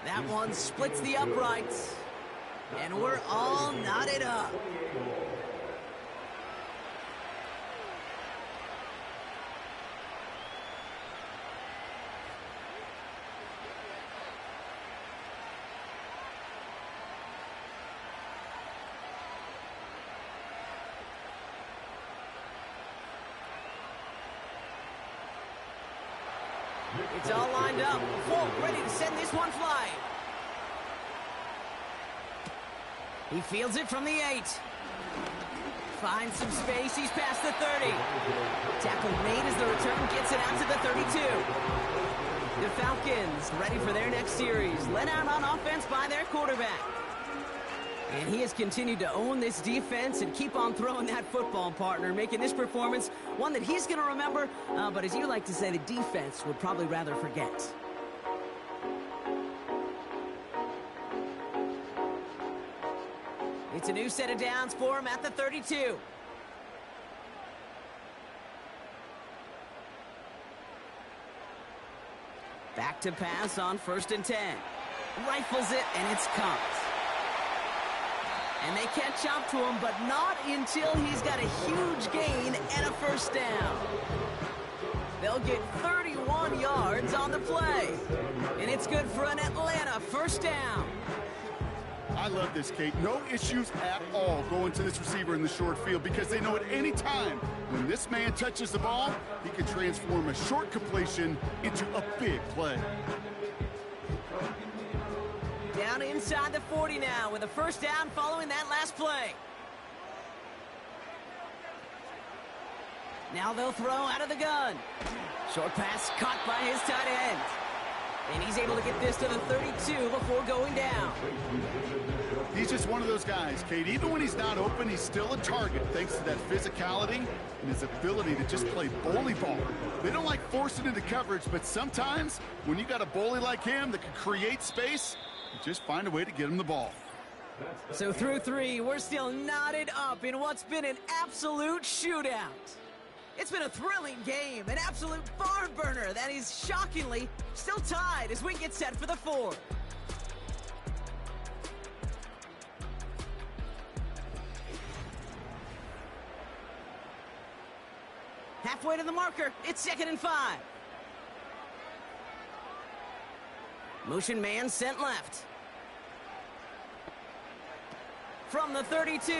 That one splits the uprights. And we're all knotted up. It's all lined up. Falk ready to send this one flying. He fields it from the 8. Finds some space. He's past the 30. Tackle made as the return gets it out to the 32. The Falcons ready for their next series. Led out on offense by their quarterback. And he has continued to own this defense and keep on throwing that football, partner, making this performance one that he's going to remember, but as you like to say, the defense would probably rather forget. It's a new set of downs for him at the 32. Back to pass on 1st and 10. Rifles it, and it's caught. And they catch up to him, but not until he's got a huge gain and a 1st down. They'll get 31 yards on the play. And it's good for an Atlanta 1st down. I love this, Kate. No issues at all going to this receiver in the short field because they know at any time when this man touches the ball, he can transform a short completion into a big play. Down inside the 40 now with a 1st down following that last play. Now they'll throw out of the gun. Short pass caught by his tight end. And he's able to get this to the 32 before going down. He's just one of those guys, Kate. Even when he's not open, he's still a target thanks to that physicality and his ability to just play bully ball. They don't like forcing into coverage, but sometimes when you got a bully like him that can create space, you just find a way to get him the ball. So through 3, we're still knotted up in what's been an absolute shootout. It's been a thrilling game, an absolute barn burner that is shockingly still tied as we get set for the 4th. Halfway to the marker, it's 2nd and 5. Motion man sent left. From the 32.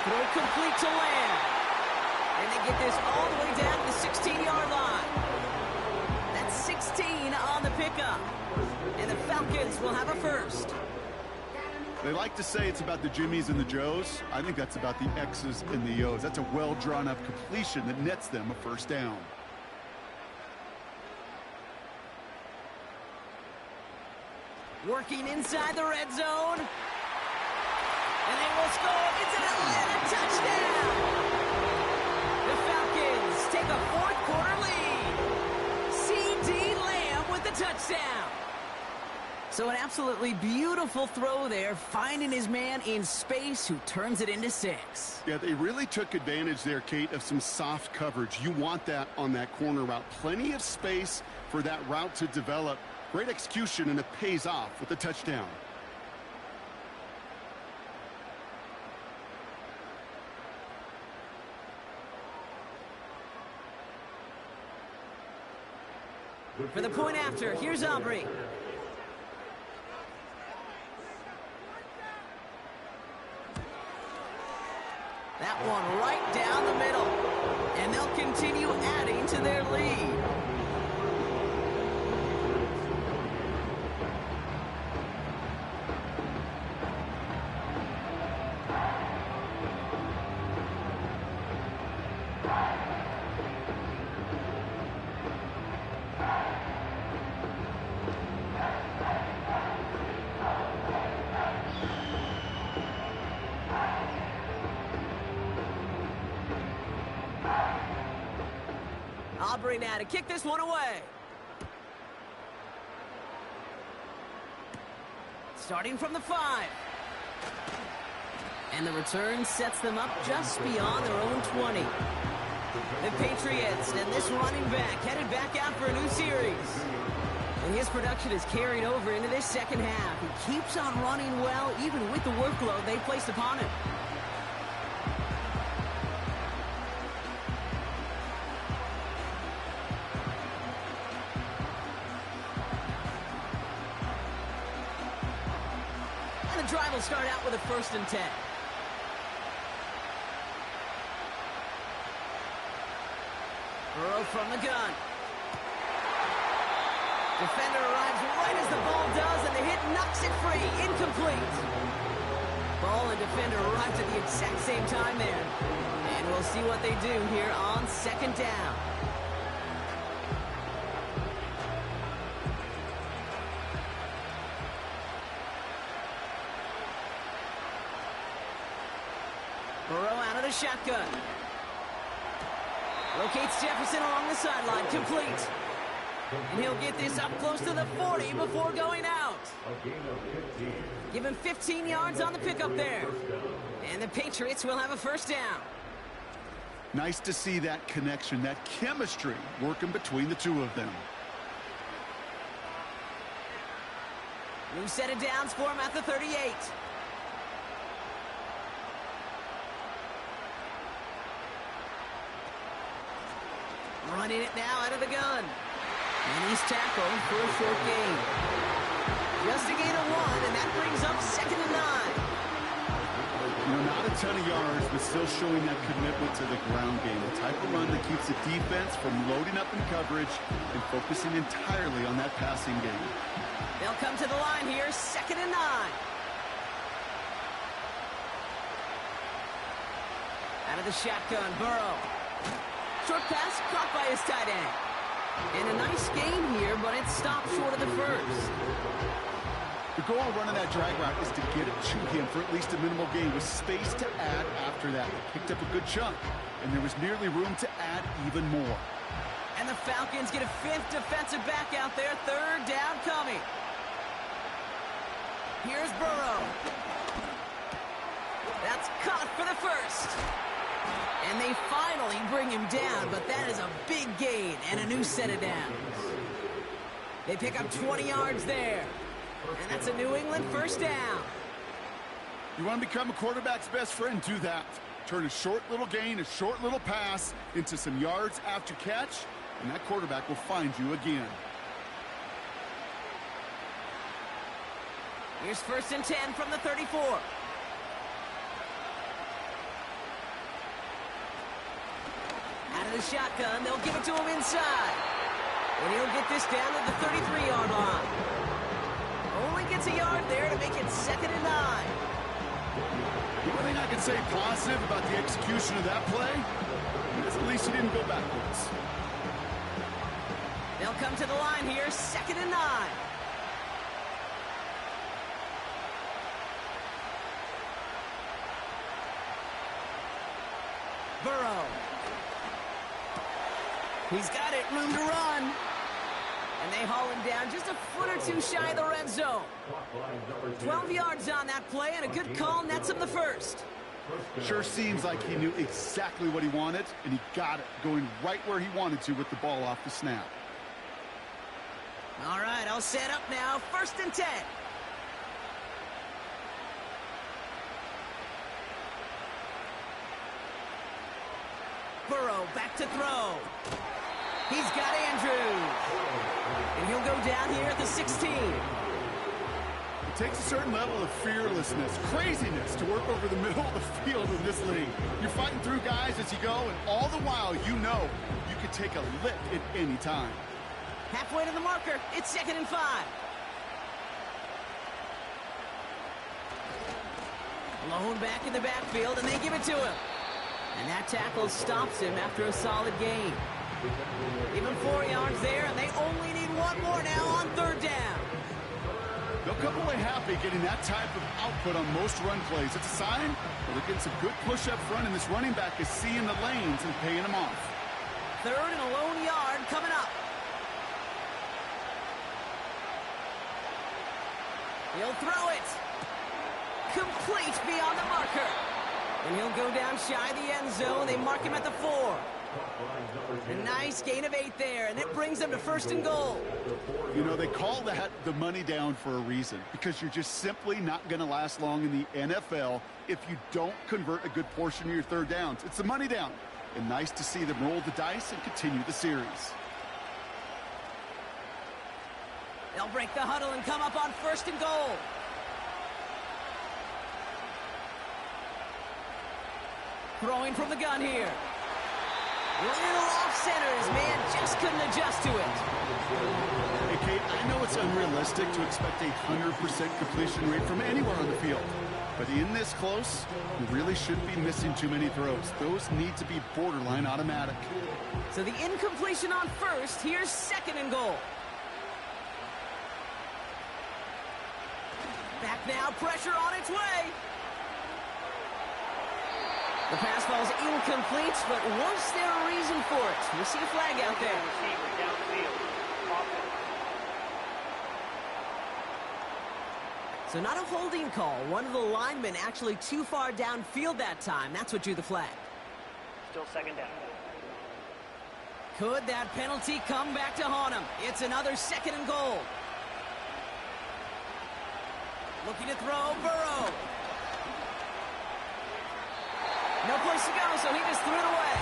Throw complete to Lamb. And they get this all the way down to the 16-yard line. That's 6 16 on the pickup. And the Falcons will have a first. They like to say it's about the Jimmies and the Joes. I think that's about the X's and the O's. That's a well-drawn-up completion that nets them a first down. Working inside the red zone. And they will score. It's an Atlanta touchdown. The Falcons take a fourth-quarter lead. C.D. Lamb with the touchdown. So an absolutely beautiful throw there, finding his man in space who turns it into 6. Yeah, they really took advantage there, Kate, of some soft coverage. You want that on that corner route. Plenty of space for that route to develop. Great execution, and it pays off with the touchdown. For the point after, here's Aubrey. That one right down the middle. And they'll continue adding to their lead. Aubrey now to kick this one away. Starting from the 5. And the return sets them up just beyond their own 20. The Patriots and this running back headed back out for a new series. And his production is carried over into this second half. He keeps on running well, even with the workload they placed upon him. And the drive will start out with a 1st and 10. Burrow from the gun. Defender arrives right as the ball does, and the hit knocks it free. Incomplete. Ball and defender arrived at the exact same time there. And we'll see what they do here on 2nd down. Burrow out of the shotgun. Locates Jefferson along the sideline. Complete. And he'll get this up close to the 40 before going out. Give him 15 yards on the pickup there. And the Patriots will have a 1st down. Nice to see that connection, that chemistry working between the two of them. New set of downs for him at the 38. Running it now out of the gun. And he's tackled for a short gain. Just a gain of 1, and that brings up 2nd and 9. You know, not a ton of yards, but still showing that commitment to the ground game. The type of run that keeps the defense from loading up in coverage and focusing entirely on that passing game. They'll come to the line here, 2nd and 9. Out of the shotgun, Burrow. Short pass caught by his tight end. And a nice gain here, but it stopped short of the 1st. The goal of running that drag route is to get it to him for at least a minimal gain with space to add after that. They picked up a good chunk, and there was nearly room to add even more. And the Falcons get a 5th defensive back out there, 3rd down coming. Here's Burrow. That's caught for the 1st. And they finally bring him down, but that is a big gain and a new set of downs. They pick up 20 yards there. And that's a New England 1st down. You want to become a quarterback's best friend, do that. Turn a short little gain, a short little pass into some yards after catch, and that quarterback will find you again. Here's 1st and 10 from the 34. Out of the shotgun, they'll give it to him inside. And he'll get this down to the 33-yard line. Only gets a yard there to make it 2nd and 9. The only thing I can say positive about the execution of that play is at least he didn't go backwards. They'll come to the line here, 2nd and 9. Burrow. He's got it, room to run. And they haul him down just a foot or two shy of the red zone. 12 yards on that play, and a good call nets him the first. Sure seems like he knew exactly what he wanted, and he got it, going right where he wanted to with the ball off the snap. All right, I'll set up now. 1st and 10. Burrow back to throw. He's got Andrews. And he'll go down here at the 16. It takes a certain level of fearlessness, craziness to work over the middle of the field in this league. You're fighting through guys as you go, and all the while you know you could take a lick at any time. Halfway to the marker. It's 2nd and 5. Blown back in the backfield, and they give it to him. And that tackle stops him after a solid gain. Even 4 yards there, and they only need one more now on 3rd down. They'll come away happy getting that type of output on most run plays. It's a sign that they're getting some good push up front, and this running back is seeing the lanes and paying them off. 3rd and a lone yard coming up. He'll throw it. Complete beyond the marker. And he'll go down shy of the end zone. They mark him at the 4. A nice gain of 8 there, and it brings them to 1st and goal. You know, they call that the money down for a reason, because you're just simply not going to last long in the NFL if you don't convert a good portion of your 3rd downs. It's the money down. And nice to see them roll the dice and continue the series. They'll break the huddle and come up on 1st and goal. Throwing from the gun here. Little off center. His man just couldn't adjust to it. Hey, Kate, I know it's unrealistic to expect a 100% completion rate from anywhere on the field. But in this close, you really shouldn't be missing too many throws. Those need to be borderline automatic. So the incompletion on 1st. Here's 2nd and goal. Back now, pressure on its way. The pass falls incomplete, but was there a reason for it? We see a flag out there. So not a holding call. One of the linemen actually too far downfield that time. That's what drew the flag. Still 2nd down. Could that penalty come back to haunt him? It's another 2nd and goal. Looking to throw, Burrow. No place to go, so he just threw it away.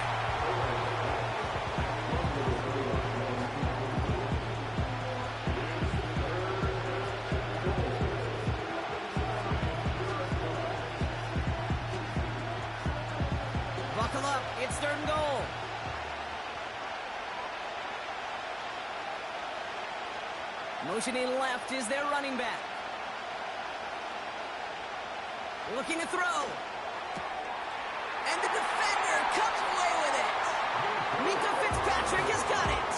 Buckle up, it's 3rd and goal. Motioning left is their running back. Looking to throw. And the defender comes away with it. Mika Fitzpatrick has got it.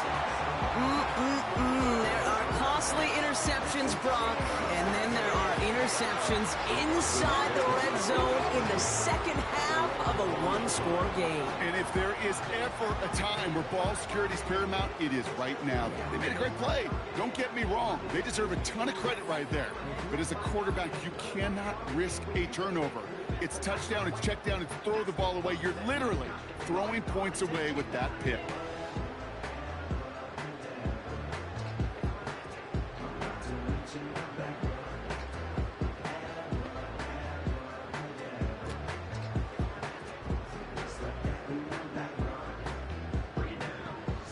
There are costly interceptions, Brock, and then there are interceptions inside the red zone in the 2nd half of a 1-score game. And if there is ever a time where ball security is paramount, it is right now. They made a great play. Don't get me wrong. They deserve a ton of credit right there. But as a quarterback, you cannot risk a turnover. It's touchdown, it's check down, it's throw the ball away. You're literally throwing points away with that pick.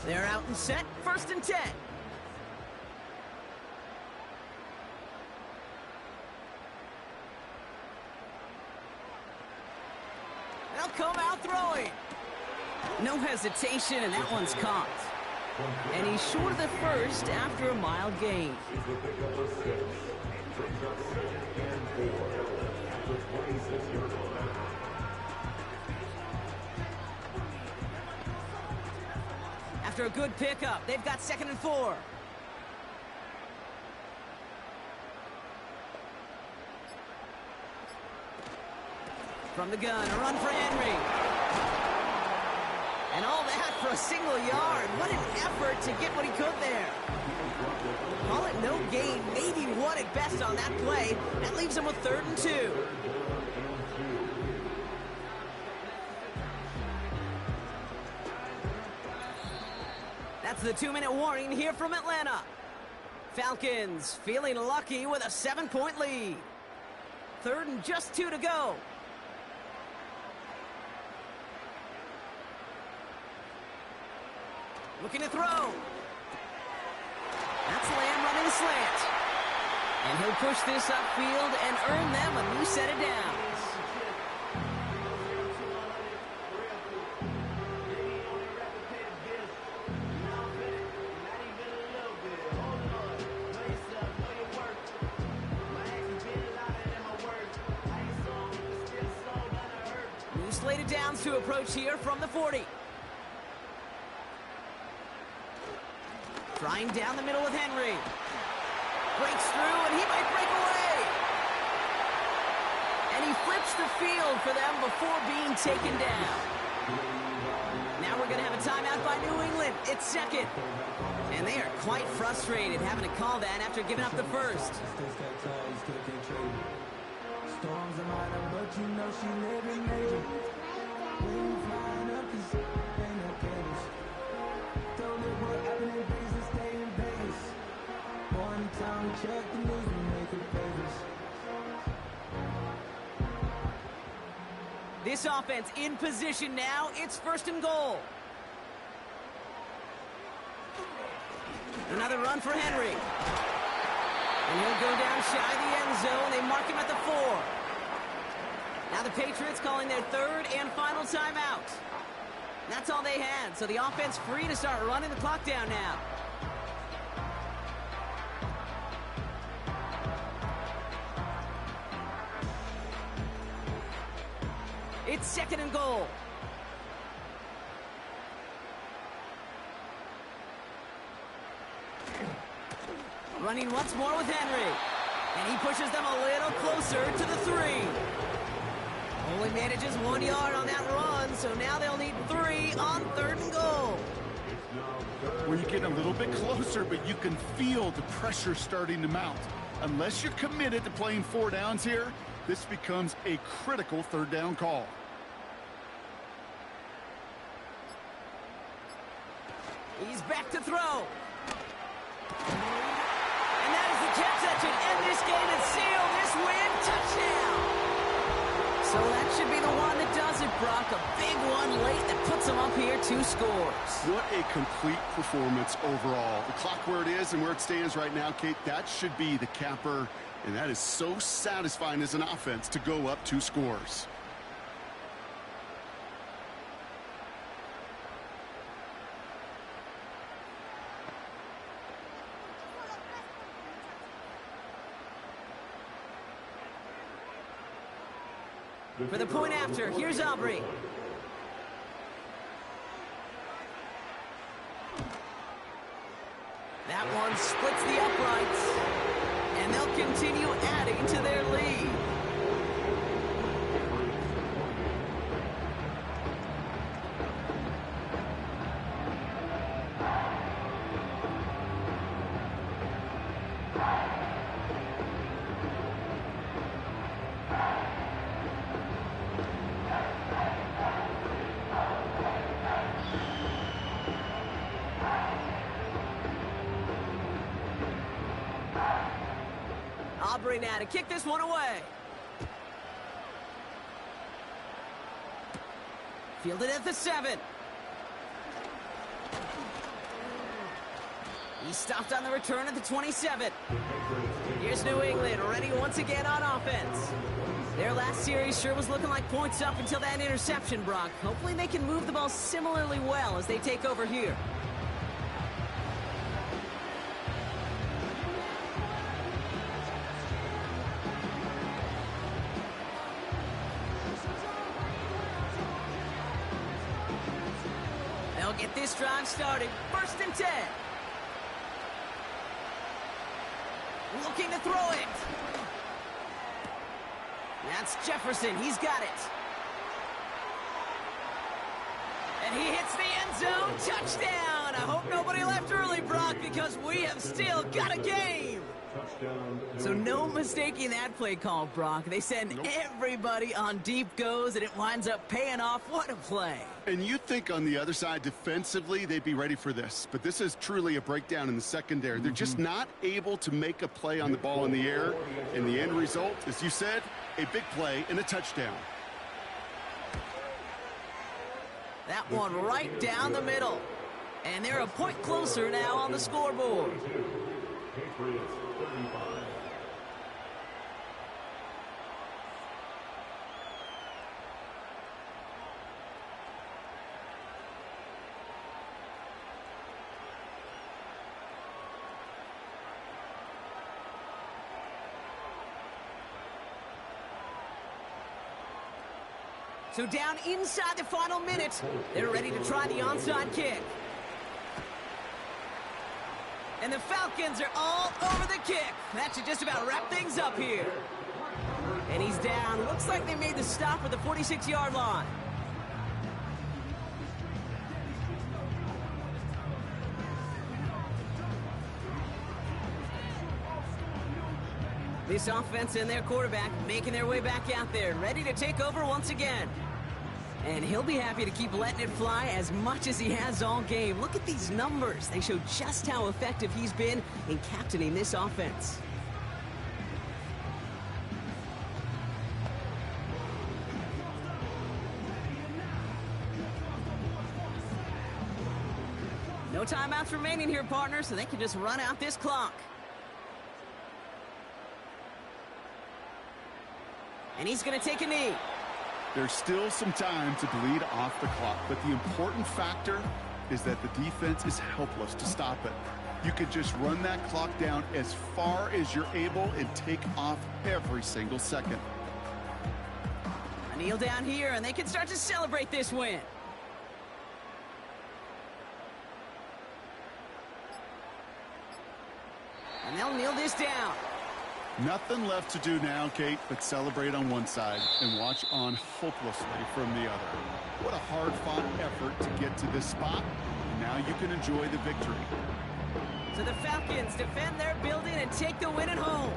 They're out and set, 1st and 10. They'll come out throwing. No hesitation, and that one's caught. And he's short of the first after a mild gain. Is the pickup of 6. Brings up 2nd and 4 at the 26-yard line. After a good pickup, they've got 2nd and 4. From the gun, a run for Henry. And all that for a single yard. What an effort to get what he could there. Call it no gain, maybe one at best on that play. That leaves him with 3rd and 2. That's the 2-minute warning here from Atlanta. Falcons feeling lucky with a 7-point lead. 3rd and just 2 to go. Looking to throw. That's Lamb running the slant. And he'll push this upfield and earn them a new set of downs. New slated downs to approach here from the 40. Trying down the middle with Henry. Breaks through, and he might break away. And he flips the field for them before being taken down. Now we're going to have a timeout by New England. It's 2nd. And they are quite frustrated having to call that after giving up the first. Storms are minor, but you know she living major. When you flying up, this ain't no cables. Don't look what happened in business, stay in Vegas. One time we check the news, we make it papers. This offense in position now. It's 1st and goal. Another run for Henry. And he'll go down shy of the end zone. They mark him at the 4. Now the Patriots calling their 3rd and final timeout. That's all they had, so the offense free to start running the clock down now. It's 2nd and goal. Running once more with Henry. And he pushes them a little closer to the 3. Only manages 1 yard on that run, so now they'll need 3 on 3rd and goal. Where you get a little bit closer, but you can feel the pressure starting to mount. Unless you're committed to playing 4 downs here, this becomes a critical 3rd down call. He's back to throw. And that is the catch that should end this game and seal this win. Touchdown. So that should be the one that does it, Brock. A big one late that puts them up here 2 scores. What a complete performance overall. The clock where it is and where it stands right now, Kate, that should be the capper. And that is so satisfying as an offense to go up 2 scores. For the point after, here's Aubrey. That one splits the uprights, and they'll continue adding to their lead. Aubrey now to kick this one away. Fielded at the 7. He stopped on the return at the 27. Here's New England ready once again on offense. Their last series sure was looking like points up until that interception, Brock. Hopefully they can move the ball similarly well as they take over here. They'll get this drive started. 1st and 10. Looking to throw it. That's Jefferson. He's got it. And he hits the end zone. Touchdown. I hope nobody left early, Brock, because we have still got a game. So no mistaking that play call, Brock. They send everybody on deep goes, and it winds up paying off. What a play. And you think on the other side defensively they'd be ready for this, but this is truly a breakdown in the secondary. They're just not able to make a play on the ball in the air, and the end result, as you said, a big play and a touchdown. That one right down the middle. And they're a point closer now on the scoreboard. Patriots 35. So down inside the final minute, they're ready to try the onside kick. And the Falcons are all over the kick. That should just about wrap things up here. And he's down. Looks like they made the stop at the 46-yard line. This offense and their quarterback making their way back out there, ready to take over once again. And he'll be happy to keep letting it fly as much as he has all game. Look at these numbers. They show just how effective he's been in captaining this offense. No timeouts remaining here, partner, so they can just run out this clock. And he's going to take a knee. There's still some time to bleed off the clock, but the important factor is that the defense is helpless to stop it. You could just run that clock down as far as you're able and take off every single second. A kneel down here, and they can start to celebrate this win. And they'll kneel this down. Nothing left to do now, Kate, but celebrate on one side and watch on hopelessly from the other. What a hard-fought effort to get to this spot. Now you can enjoy the victory. So the Falcons defend their building and take the win at home.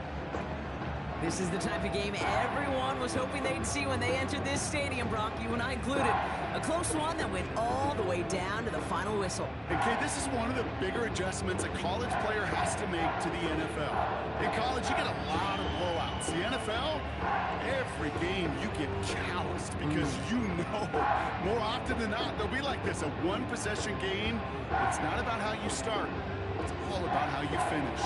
This is the type of game everyone was hoping they'd see when they entered this stadium, Brock, you and I included. A close one that went all the way down to the final whistle. And Kate, this is one of the bigger adjustments a college player has to make to the NFL. In college, you get a lot of blowouts. The NFL, every game you get calloused because you know more often than not they'll be like this, a one-possession game. It's not about how you start. It's all about how you finish.